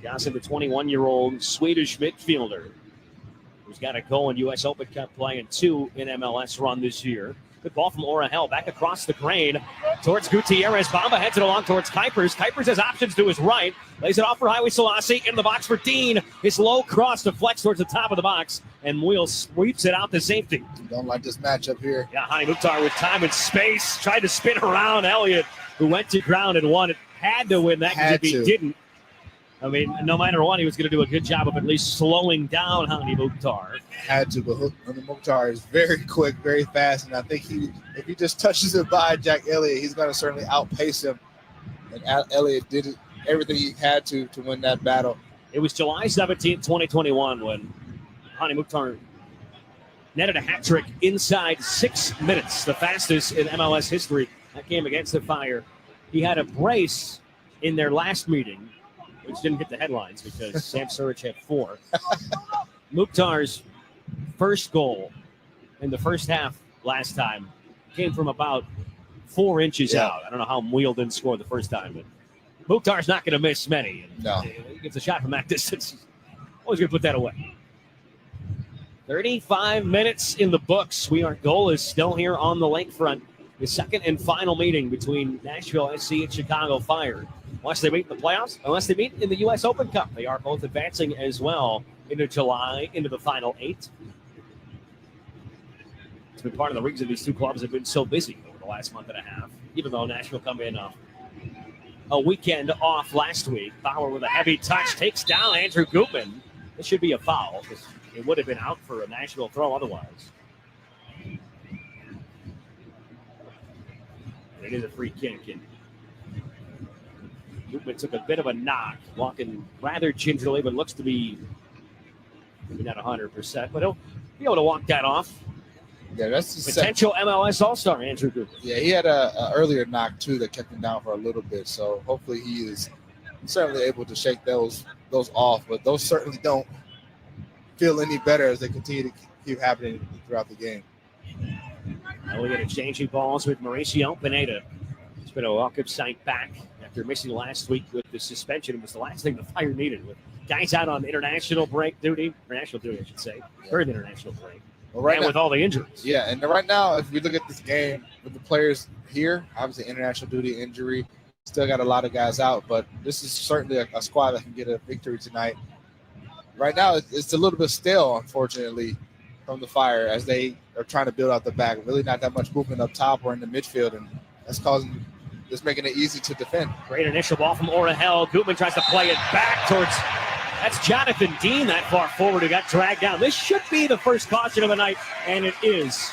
Kasim, the 21-year-old Swedish midfielder, who's got a goal in U.S. Open Cup play and 2 in MLS run this year. Good ball from Orahel back across the grain towards Gutierrez. Bamba heads it along towards Kuipers. Kuipers has options to his right. Lays it off for Haile Selassie. In the box for Dean. His low cross deflects towards the top of the box. And Muil sweeps it out to safety. Don't like this matchup here. Yeah, Hani Mukhtar with time and space. Tried to spin around Elliott, who went to ground and won it. Had to win that because if he didn't, I mean, no matter what, he was going to do a good job of at least slowing down Hani Mukhtar. Had to, but Mukhtar is very quick, very fast, and I think if he just touches it by Jack Elliott, he's going to certainly outpace him. And Elliott did everything he had to win that battle. It was July 17th, 2021, when Hani Mukhtar netted a hat trick inside 6 minutes, the fastest in MLS history. That game against the Fire. He had a brace in their last meeting, which didn't get the headlines because Sam Surridge had 4. Mukhtar's first goal in the first half last time came from about 4 inches out. I don't know how Muil didn't score the first time, but Mukhtar's not going to miss many. No. He gets a shot from that distance. Always going to put that away. 35 minutes in the books. We are goalless still here on the lakefront. The second and final meeting between Nashville SC and Chicago Fire. Unless they meet in the playoffs, unless they meet in the U.S. Open Cup. They are both advancing as well into July, into the final 8. It's been part of the reason these two clubs have been so busy over the last month and a half. Even though Nashville come in a weekend off last week. Bauer with a heavy touch takes down Andrew Gutman. This should be a foul because it would have been out for a Nashville throw otherwise. It is a free kick. And Gutman took a bit of a knock, walking rather gingerly, but looks to be maybe not 100%, but he'll be able to walk that off. Yeah, that's the potential MLS All-Star, Andrew Gutman. Yeah, he had a earlier knock, too, that kept him down for a little bit. So hopefully he is certainly able to shake those off, but those certainly don't feel any better as they continue to keep happening throughout the game. Elliott exchanging balls with Mauricio Pineda. It's been a welcome sight back after missing last week with the suspension. It was the last thing the Fire needed with guys out on international duty, I should say, during the international break. Well, right and now, with all the injuries. Yeah, and right now, if we look at this game with the players here, obviously international duty, injury, still got a lot of guys out, but this is certainly a squad that can get a victory tonight. Right now, it's a little bit stale, unfortunately, from the Fire as they are trying to build out the back. Really not that much movement up top or in the midfield, and that's making it easy to defend. Great initial ball from Orahel. Gutman tries to play it back towards, that's Jonathan Dean that far forward who got dragged down. This should be the first caution of the night, and it is.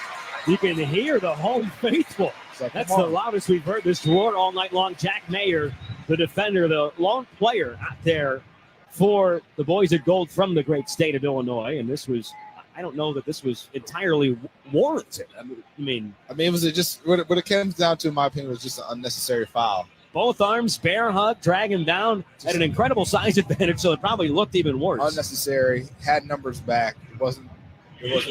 You can hear the home faithful. That's the loudest we've heard this roar all night long. Jack Mayer, the defender, the lone player out there for the boys at gold from the great state of Illinois, and this was, I don't know that this was entirely warranted. I mean, it was just what it comes down to, in my opinion, was just an unnecessary foul. Both arms, bear hug, drag him down at an incredible size advantage, so it probably looked even worse. Unnecessary, had numbers back. It wasn't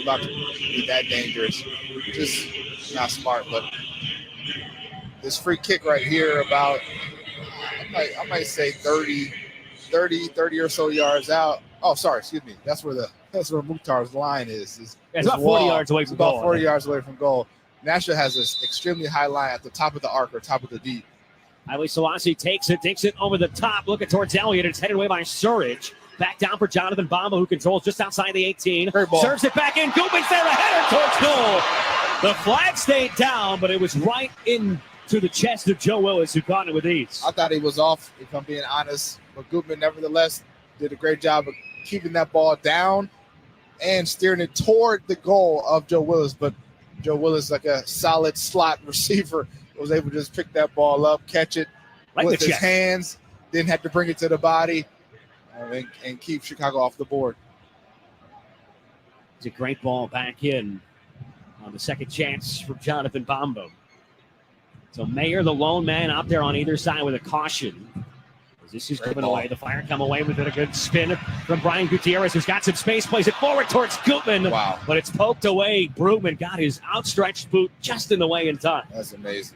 about to be that dangerous. Just not smart. But this free kick right here, about I might say 30 or so yards out. Oh, sorry, excuse me. That's where Mukhtar's line is. It's about 40 yards away from goal. About 40 yards away from goal. Nashville has this extremely high line at the top of the arc or top of the deep. Haile Selassie takes it over the top, looking towards Elliott. It's headed away by Surridge. Back down for Jonathan Bamba, who controls just outside the 18. Serves it back in. Gutman's there, a header towards goal. The flag stayed down, but it was right into the chest of Joe Willis, who caught it with ease. I thought he was off, if I'm being honest. But Gutman, nevertheless, did a great job of keeping that ball down and steering it toward the goal of Joe Willis. But Joe Willis, like a solid slot receiver, was able to just pick that ball up, catch it with his hands, didn't have to bring it to the body, and keep Chicago off the board. It's a great ball back in on the second chance for Jonathan Bamba. So Mayer, the lone man, out there on either side with a caution. This is coming away. The Fire come away with a good spin from Brian Gutierrez, who's got some space, plays it forward towards Gutman. Wow. But it's poked away. Brugman got his outstretched boot just in the way in time. That's amazing.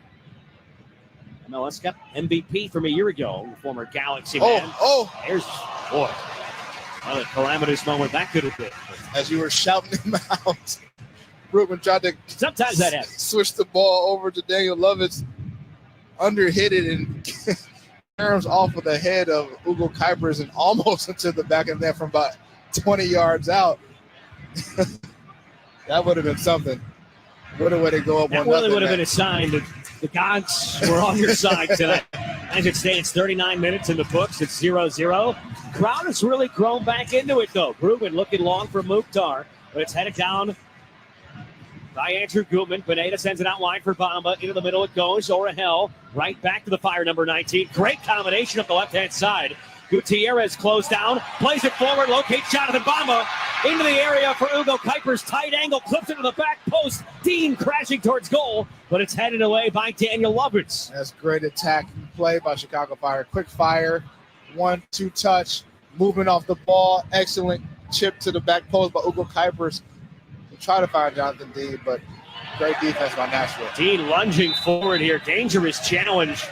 MLS Cup MVP from a year ago, former Galaxy man. There's, boy, what a calamitous moment that could have been. As you were shouting him out, Brugman tried to sometimes that happens. Switch the ball over to Daniel Lovitz, underhit it, and turns off of the head of Ugo Kuipers and almost into the back of the net from about 20 yards out. That would have been something. Would have to go up that one. That really would have been a sign that the gods were on your side tonight. As it stands, 39 minutes in the books. It's 0-0. Crowd has really grown back into it, though. Rubin looking long for Mukhtar, but it's headed down by Andrew Gutman. Pineda sends it out wide for Bamba. Into the middle it goes. Orahel right back to the Fire, number 19. Great combination up the left-hand side. Gutierrez closed down, plays it forward, locates Jonathan Bamba into the area for Ugo Kuiper's tight angle, clips it to the back post. Dean crashing towards goal, but it's headed away by Daniel Lovitz. That's great attack play by Chicago Fire. Quick fire, 1-2 touch, movement off the ball. Excellent chip to the back post by Ugo Kuipers. Try to find Jonathan Dean, but great defense by Nashville. Dean lunging forward here. Dangerous challenge.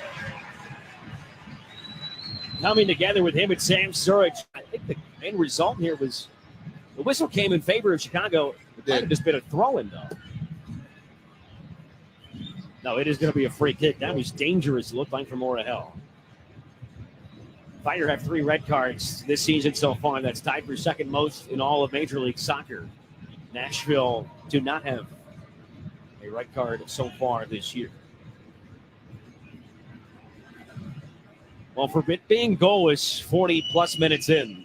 Coming together with him and Sam Surridge. I think the main result here was the whistle came in favor of Chicago. It might have just been a throw-in, though. No, it is going to be a free kick. That was dangerous, it looked like, from Orahel. Fire have 3 red cards this season so far. That's tied for second most in all of Major League Soccer. Nashville do not have a red card so far this year. Well, for it being goalless 40-plus minutes in,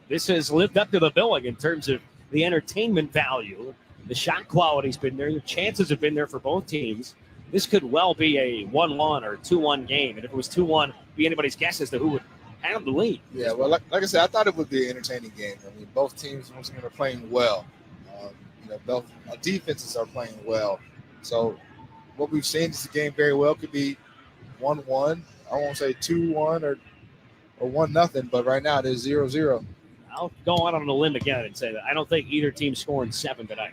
this has lived up to the billing in terms of the entertainment value. The shot quality's been there. The chances have been there for both teams. This could well be a 1-1 or 2-1 game. And if it was 2-1, be anybody's guess as to who would have the lead. Yeah, well, like I said, I thought it would be an entertaining game. I mean, both teams, once again, are playing well. Both defenses are playing well. So what we've seen this game very well could be 1-1. I won't say 2-1 or 1-0, but right now it is 0-0. I'll go out on a limb again and say that I don't think either team's scoring 7 tonight.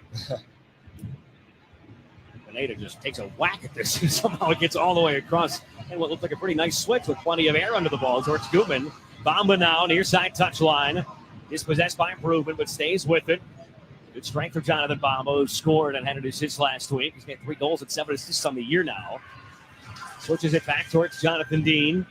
Pineda just takes a whack at this and somehow it gets all the way across. And what looked like a pretty nice switch with plenty of air under the ball towards Gutman. Bamba now near side touchline. Dispossessed by Rubin, but stays with it. Good strength for Jonathan Bamba, who scored and had an assist last week. He's got 3 goals and 7 assists on the year now. Switches it back towards Jonathan Dean.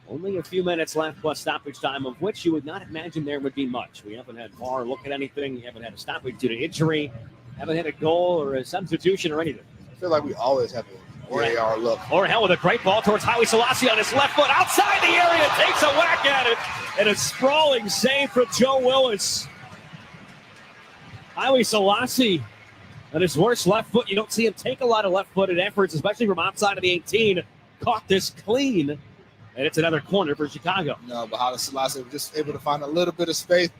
Only a few minutes left plus stoppage time, of which you would not imagine there would be much. We haven't had VAR look at anything. We haven't had a stoppage due to injury. Haven't had a goal or a substitution or anything. I feel like we always have a VAR look. Orahel with a great ball towards Howie Selassie on his left foot. Outside the area, takes a whack at it. And a sprawling save for Joe Willis. Howie Selassie on his worst left foot. You don't see him take a lot of left-footed efforts, especially from outside of the 18. Caught this clean, and it's another corner for Chicago. No, but Howie Selassie was just able to find a little bit of space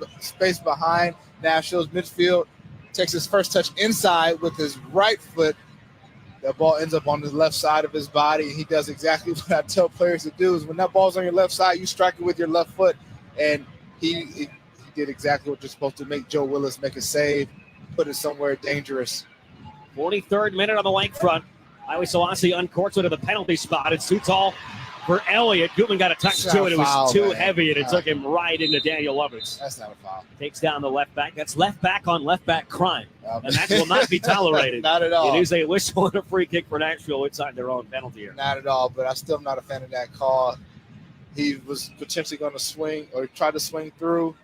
behind Nashville's midfield. Takes his first touch inside with his right foot. That ball ends up on the left side of his body, and he does exactly what I tell players to do is when that ball's on your left side, you strike it with your left foot, and he did exactly what you're supposed to make Joe Willis make a save, put it somewhere dangerous. 43rd minute on the lakefront. Howie Selassie uncorks it to the penalty spot. It's too tall for Elliott. Gutman got a touch to it. It was too heavy, and it took him right into Daniel Lovitz. That's not a foul. Takes down the left back. That's left back on left back crime, and that will not be tolerated. Not at all. It is a whistle and a free kick for Nashville inside their own penalty area. Not at all, but I'm still not a fan of that call. He was potentially going to swing or try to swing through.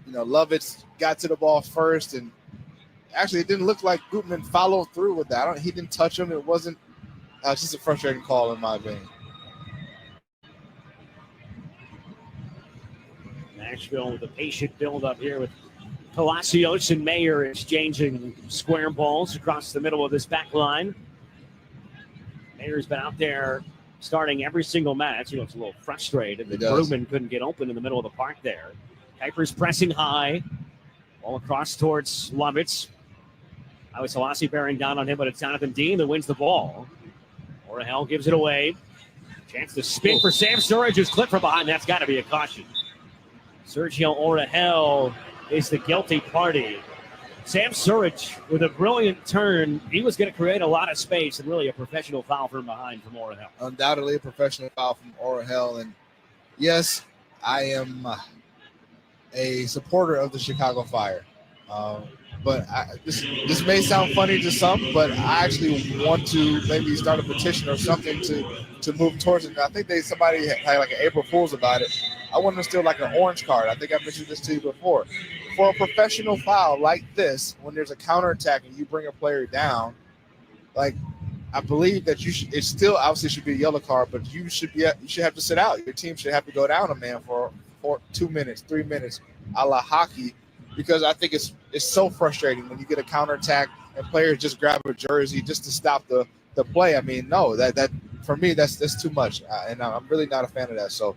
Lovitz got to the ball first, and actually it didn't look like Gutman followed through with that. He didn't touch him. It wasn't just a frustrating call in my opinion. Nashville with a patient build-up here with Palacios and Mayer exchanging square balls across the middle of this back line. Mayer's been out there starting every single match. It's a little frustrated that Rubin couldn't get open in the middle of the park there. Kuiper's pressing high. Ball across towards Lovitz. Howie Selassie bearing down on him, but it's Jonathan Dean that wins the ball. Orahel gives it away. Chance to spin for Sam Surridge, who's clipped from behind. That's got to be a caution. Sergio Orahel is the guilty party. Sam Surridge, with a brilliant turn, he was going to create a lot of space, and really a professional foul from behind from Orahel. Undoubtedly a professional foul from Orahel. And yes, I am a supporter of the Chicago Fire. But this may sound funny to some, but I actually want to maybe start a petition or something to move towards it. I think somebody had like an April Fool's about it. I want to steal like an orange card. I think I mentioned this to you before. For a professional foul like this, when there's a counterattack and you bring a player down, like I believe that it still obviously should be a yellow card, but you should have to sit out. Your team should have to go down a man for 2 minutes, 3 minutes, a la hockey, because I think it's so frustrating when you get a counterattack and players just grab a jersey just to stop the play. I mean, no, that for me that's too much, and I'm really not a fan of that. So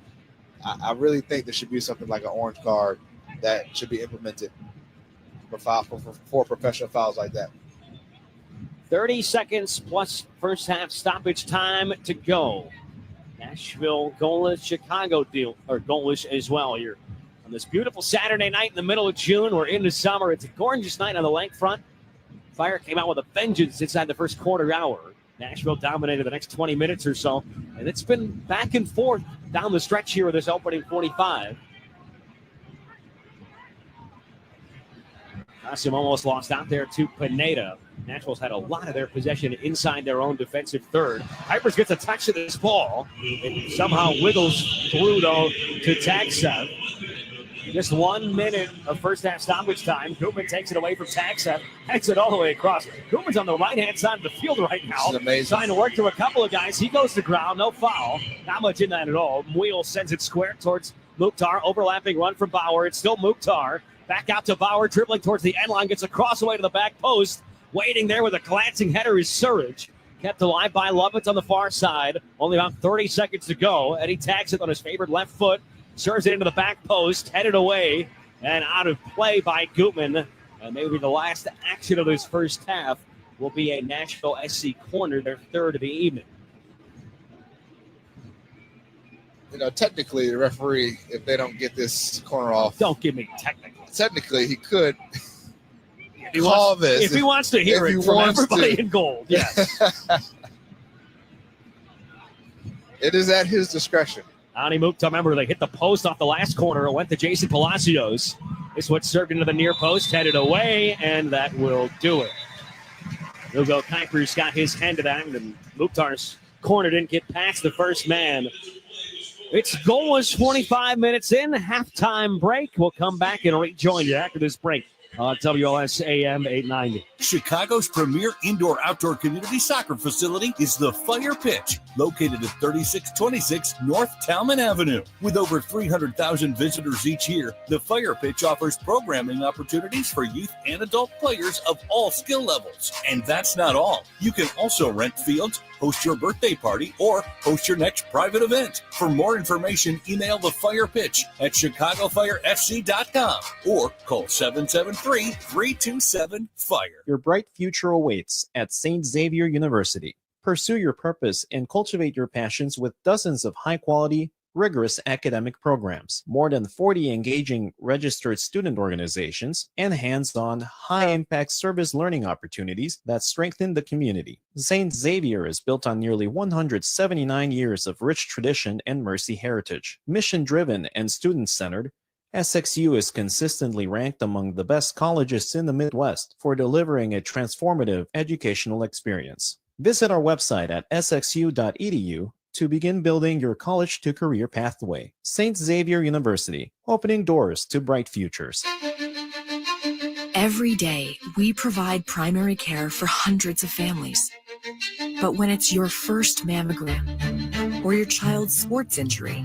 I really think there should be something like an orange card that should be implemented for professional fouls like that. 30 seconds plus first half stoppage time to go. Nashville goalless, Chicago goalless as well here on this beautiful Saturday night in the middle of June. We're into summer. It's a gorgeous night on the lakefront. Fire came out with a vengeance inside the first quarter hour. Nashville dominated the next 20 minutes or so, and it's been back and forth down the stretch here with this opening 45. Kasim almost lost out there to Pineda. Nashville's had a lot of their possession inside their own defensive third. Hypers gets a touch of this ball. It somehow wiggles through, though, to Tagsev. Just 1 minute of first half stoppage time. Koopman takes it away from Tagsev, heads it all the way across. Koopman's on the right-hand side of the field right now. This is amazing. Trying to work through a couple of guys. He goes to ground, no foul. Not much in that at all. Muehl sends it square towards Mukhtar. Overlapping run from Bauer. It's still Mukhtar. Back out to Bauer, dribbling towards the end line. Gets a cross away to the back post. Waiting there with a glancing header is Surridge. Kept alive by Lovitz on the far side. Only about 30 seconds to go. Eddie tags it on his favorite left foot. Serves it into the back post. Headed away and out of play by Gutman. And maybe the last action of this first half will be a Nashville SC corner, their third of the evening. You know, technically, the referee, if they don't get this corner off. Don't give me technical. Technically, he could if he call wants, this. If he wants to hear it from everybody in gold, yes. It is at his discretion. Ani Mukhtar, remember, they hit the post off the last corner. It went to Jason Palacios. This one served into the near post, headed away, and that will do it. Hugo Kuiper's got his hand to that, and Mukhtar's corner didn't get past the first man. It's goalless 25 minutes in, halftime break. We'll come back and rejoin you after this break on WLS AM 890. Chicago's premier indoor-outdoor community soccer facility is the Fire Pitch, located at 3626 North Talman Avenue. With over 300,000 visitors each year, the Fire Pitch offers programming opportunities for youth and adult players of all skill levels. And that's not all. You can also rent fields, host your birthday party, or host your next private event. For more information, email the Fire Pitch at ChicagoFireFC.com or call 773-327-FIRE. Your bright future awaits at St. Xavier University. Pursue your purpose and cultivate your passions with dozens of high-quality, rigorous academic programs, more than 40 engaging registered student organizations, and hands-on, high-impact service learning opportunities that strengthen the community. St. Xavier is built on nearly 179 years of rich tradition and Mercy heritage. Mission-driven and student-centered, SXU is consistently ranked among the best colleges in the Midwest for delivering a transformative educational experience. Visit our website at sxu.edu to begin building your college-to-career pathway. St. Xavier University, opening doors to bright futures. Every day, we provide primary care for hundreds of families. But when it's your first mammogram, or your child's sports injury,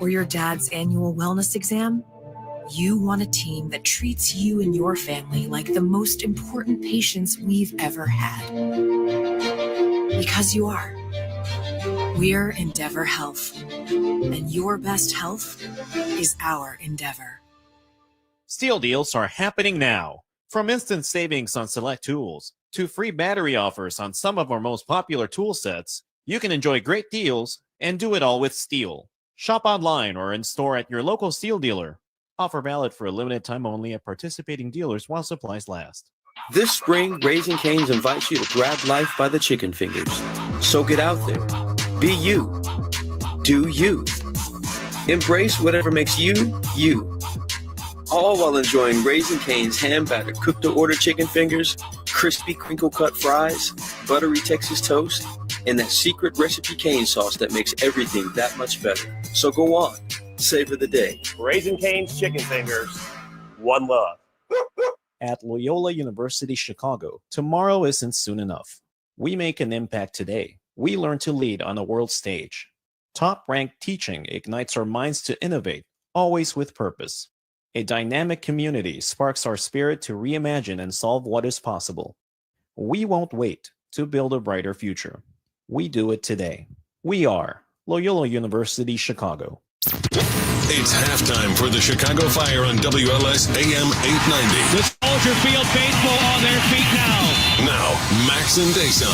or your dad's annual wellness exam, you want a team that treats you and your family like the most important patients we've ever had. Because you are. We're Endeavor Health, and your best health is our endeavor. Steel deals are happening now. From instant savings on select tools to free battery offers on some of our most popular tool sets, you can enjoy great deals and do it all with Steel. Shop online or in store at your local Steel dealer. Offer valid for a limited time only at participating dealers while supplies last. This spring, Raising Cane's invites you to grab life by the chicken fingers. So get out there. Be you. Do you. Embrace whatever makes you, you. All while enjoying Raising Cane's hand-battered cooked-to-order chicken fingers, crispy crinkle-cut fries, buttery Texas toast, and that secret recipe cane sauce that makes everything that much better. So go on. Savor the day. Raising Cane's chicken fingers. One love. At Loyola University Chicago, tomorrow isn't soon enough. We make an impact today. We learn to lead on the world stage. Top-ranked teaching ignites our minds to innovate, always with purpose. A dynamic community sparks our spirit to reimagine and solve what is possible. We won't wait to build a brighter future. We do it today. We are Loyola University Chicago. It's halftime for the Chicago Fire on WLS AM 890. The Soldier Field faithful on their feet now. Now, Max and Dason.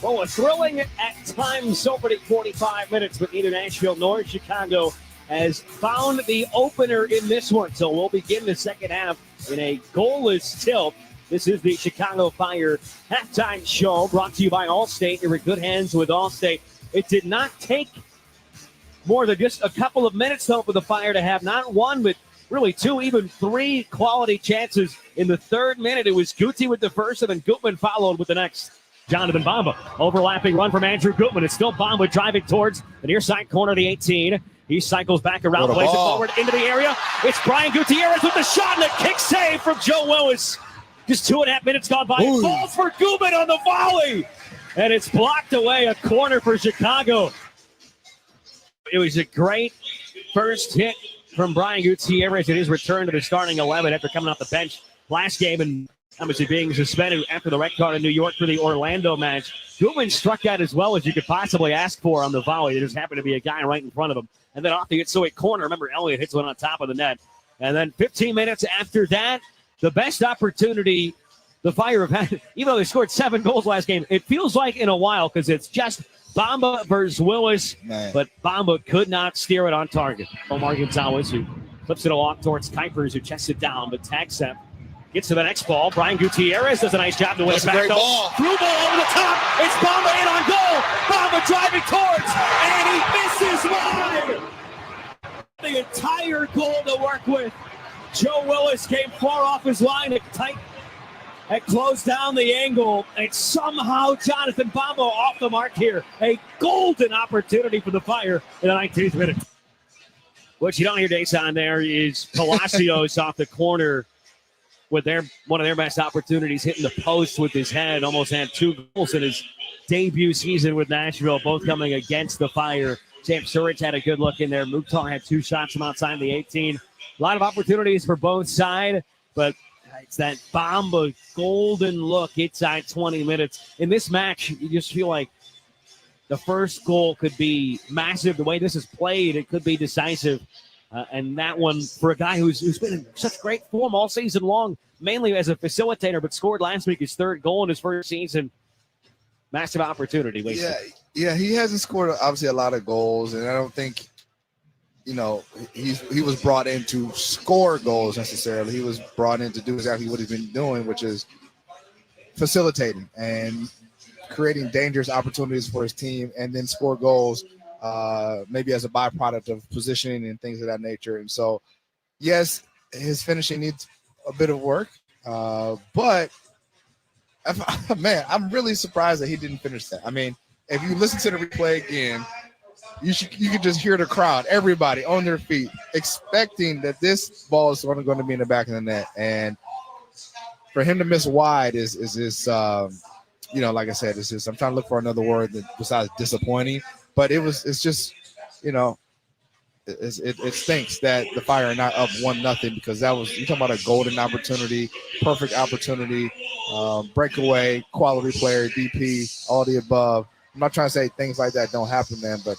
Well, a thrilling at times opening 45 minutes, but neither Nashville nor Chicago has found the opener in this one. So we'll begin the second half in a goalless tilt. This is the Chicago Fire halftime show brought to you by Allstate. You're in good hands with Allstate. It did not take more than just a couple of minutes, though, for the Fire to have not one, but really two, even three quality chances in the third minute. It was Guti with the first, and then Gutman followed with the next. Jonathan Bamba, overlapping run from Andrew Gutman. It's still Bamba driving towards the near side corner of the 18. He cycles back around, plays it forward into the area. It's Brian Gutierrez with the shot and a kick save from Joe Willis. Just 2.5 minutes gone by. It falls for Gutman on the volley. And it's blocked away, a corner for Chicago. It was a great first hit from Brian Gutierrez in his return to the starting 11 after coming off the bench last game and obviously being suspended after the red card in New York for the Orlando match. Gutman struck out as well as you could possibly ask for on the volley. There just happened to be a guy right in front of him. And then off the Itsui corner, remember Elliott hits one on top of the net. And then 15 minutes after that, the best opportunity the Fire have had, even though they scored 7 goals last game, it feels like in a while because it's just Bamba versus Willis. Man. But Bamba could not steer it on target. Omar Gonzalez, who flips it along towards Kuipers, who chests it down, but Tagsep gets to the next ball. Brian Gutierrez does a nice job to win it back. Through ball over the top. It's Bamba in on goal. Bamba driving towards, and he misses wide. The entire goal to work with. Joe Willis came far off his line. It closed down the angle, and somehow Jonathan Bamba off the mark here. A golden opportunity for the Fire in the 19th minute. What you don't hear, Dason, there is Palacios off the corner with one of their best opportunities, hitting the post with his head. Almost had 2 goals in his debut season with Nashville, both coming against the Fire. Sam Surridge had a good look in there. Mukhtar had 2 shots from outside the 18. A lot of opportunities for both sides, but it's that Bamba golden look inside 20 minutes. In this match, you just feel like the first goal could be massive. The way this is played, it could be decisive. And that one for a guy who's been in such great form all season long, mainly as a facilitator, but scored last week his 3rd goal in his first season. Massive opportunity. Yeah, he hasn't scored obviously a lot of goals, and I don't think, he was brought in to score goals necessarily. He was brought in to do exactly what he's been doing, which is facilitating and creating dangerous opportunities for his team, and then score goals. Maybe as a byproduct of positioning and things of that nature. And so, yes, his finishing needs a bit of work. But, man, I'm really surprised that he didn't finish that. I mean, if you listen to the replay again, you could just hear the crowd, everybody on their feet, expecting that this ball is going to be in the back of the net. And for him to miss wide is like I said, I'm trying to look for another word besides disappointing. But it's just, it stinks that the Fire are not up 1-0 because you're talking about a golden opportunity, perfect opportunity, breakaway, quality player, DP, all the above. I'm not trying to say things like that don't happen, man, but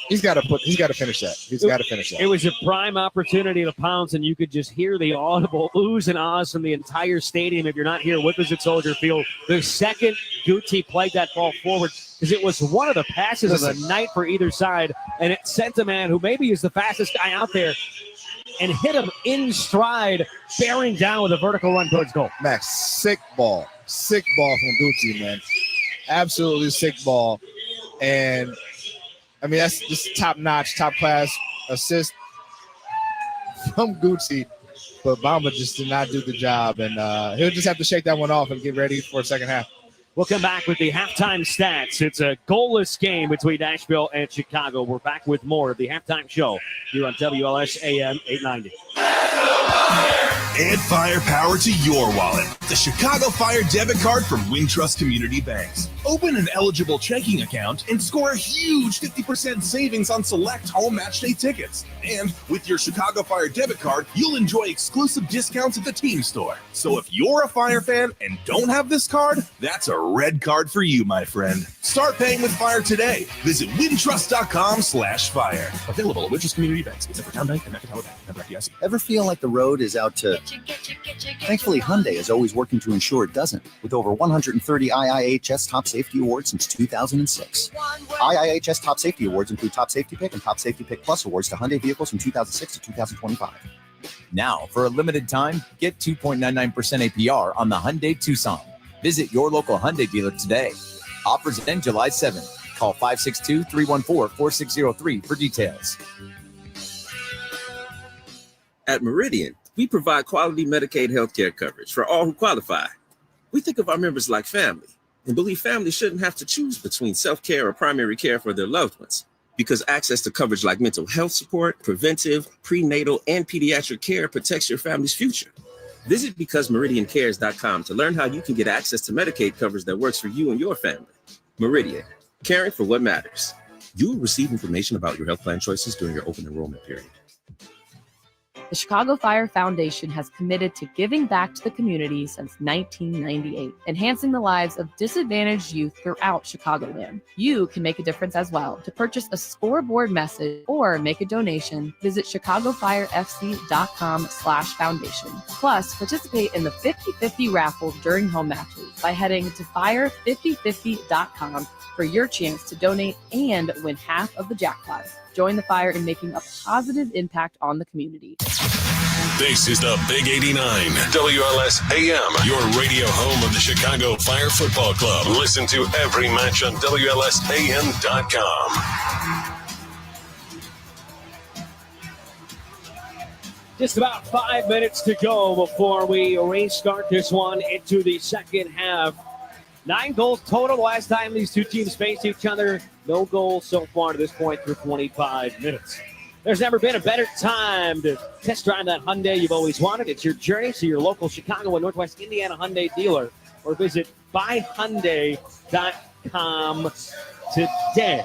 he's got to finish that. He's got to finish that. It was a prime opportunity to pounce, and you could just hear the audible oohs and ahs from the entire stadium if you're not here with us at Soldier Field. The second Guti played that ball forward, because it was one of the passes of the night for either side, and it sent a man who maybe is the fastest guy out there and hit him in stride, bearing down with a vertical run towards goal. Max, sick ball from Guti, man. Absolutely sick ball. And, I mean, that's just top-notch, top-class assist from Guti, but Bamba just did not do the job, and he'll just have to shake that one off and get ready for a second half. We'll come back with the halftime stats. It's a goalless game between Nashville and Chicago. We're back with more of the halftime show here on WLS AM 890. Add firepower to your wallet. The Chicago Fire debit card from Wintrust Community Banks. Open an eligible checking account and score a huge 50% savings on select home match day tickets. And with your Chicago Fire debit card, you'll enjoy exclusive discounts at the team store. So if you're a Fire fan and don't have this card, that's a red card for you, my friend. Start paying with Fire today. Visit wintrust.com/fire. Available at Wintrust Community Banks, except for Town Bank and Mercantile Bank. Member FDIC. Ever feel like the road is out to... Thankfully, Hyundai is always working to ensure it doesn't, with over 130 IIHS Top Safety Awards since 2006. IIHS Top Safety Awards include Top Safety Pick and Top Safety Pick Plus awards to Hyundai vehicles from 2006 to 2025. Now, for a limited time, get 2.99% APR on the Hyundai Tucson. Visit your local Hyundai dealer today. Offers end July 7th. Call 562-314-4603 for details. At Meridian, we provide quality Medicaid healthcare coverage for all who qualify. We think of our members like family and believe families shouldn't have to choose between self-care or primary care for their loved ones, because access to coverage like mental health support, preventive, prenatal, and pediatric care protects your family's future. Visit BecauseMeridianCares.com to learn how you can get access to Medicaid coverage that works for you and your family. Meridian, caring for what matters. You will receive information about your health plan choices during your open enrollment period. The Chicago Fire Foundation has committed to giving back to the community since 1998, enhancing the lives of disadvantaged youth throughout Chicagoland. You can make a difference as well. To purchase a scoreboard message or make a donation, visit ChicagoFireFC.com/foundation. Plus, participate in the 50-50 raffle during home matches by heading to fire5050.com for your chance to donate and win half of the jackpot. Join the Fire in making a positive impact on the community. This is the Big 89 WLS AM, your radio home of the Chicago Fire Football Club. Listen to every match on WLSAM.com. Just about 5 minutes to go before we restart this one into the second half. 9 goals total last time these two teams faced each other. No goals so far to this point through 25 minutes. There's never been a better time to test drive that Hyundai you've always wanted. It's your journey to your local Chicago and Northwest Indiana Hyundai dealer, or visit buyhyundai.com today.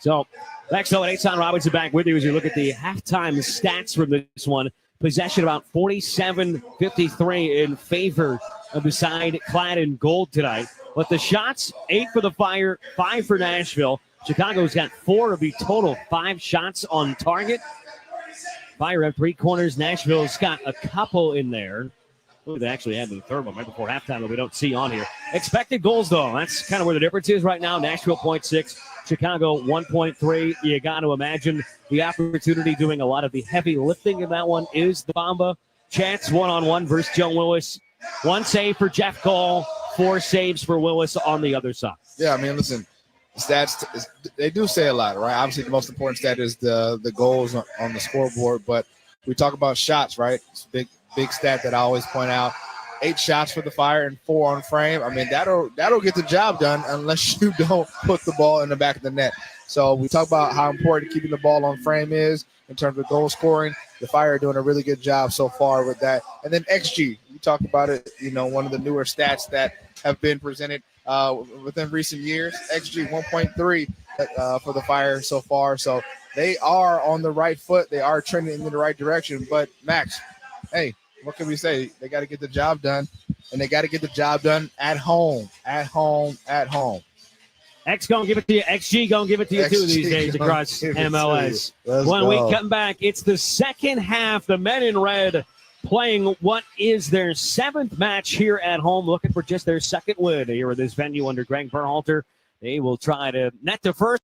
So, next up, Ason Robinson back with you as you look at the halftime stats from this one. Possession about 47-53 in favor of the side clad in gold tonight. But the shots, 8 for the Fire, 5 for Nashville. Chicago's got 4 of the total 5 shots on target. Fire have 3 corners. Nashville's got a couple in there. They actually had the third one right before halftime that we don't see on here. Expected goals, though. That's kind of where the difference is right now. Nashville 0.6, Chicago 1.3. You got to imagine the opportunity doing a lot of the heavy lifting in that one is the Bamba. Chance one-on-one versus Joe Willis. 1 save for Jeff Cole, 4 saves for Willis on the other side. Yeah, I mean, listen, stats, they do say a lot, right? Obviously, the most important stat is the goals on the scoreboard, but we talk about shots, right? It's a big stat that I always point out. 8 shots for the Fire and 4 on frame. I mean, that'll get the job done unless you don't put the ball in the back of the net. So we talk about how important keeping the ball on frame is in terms of goal scoring. The Fire are doing a really good job so far with that. And then XG, you talked about it, one of the newer stats that have been presented within recent years. XG 1.3 for the Fire so far. So they are on the right foot. They are trending in the right direction. But, Max, hey, what can we say? They got to get the job done, and they got to get the job done at home. X going to give it to you. XG going to give it to you, too, these days across MLS. When we come back, it's the second half. The men in red playing what is their 7th match here at home, looking for just their 2nd win here at this venue under Greg Berhalter. They will try to net the first.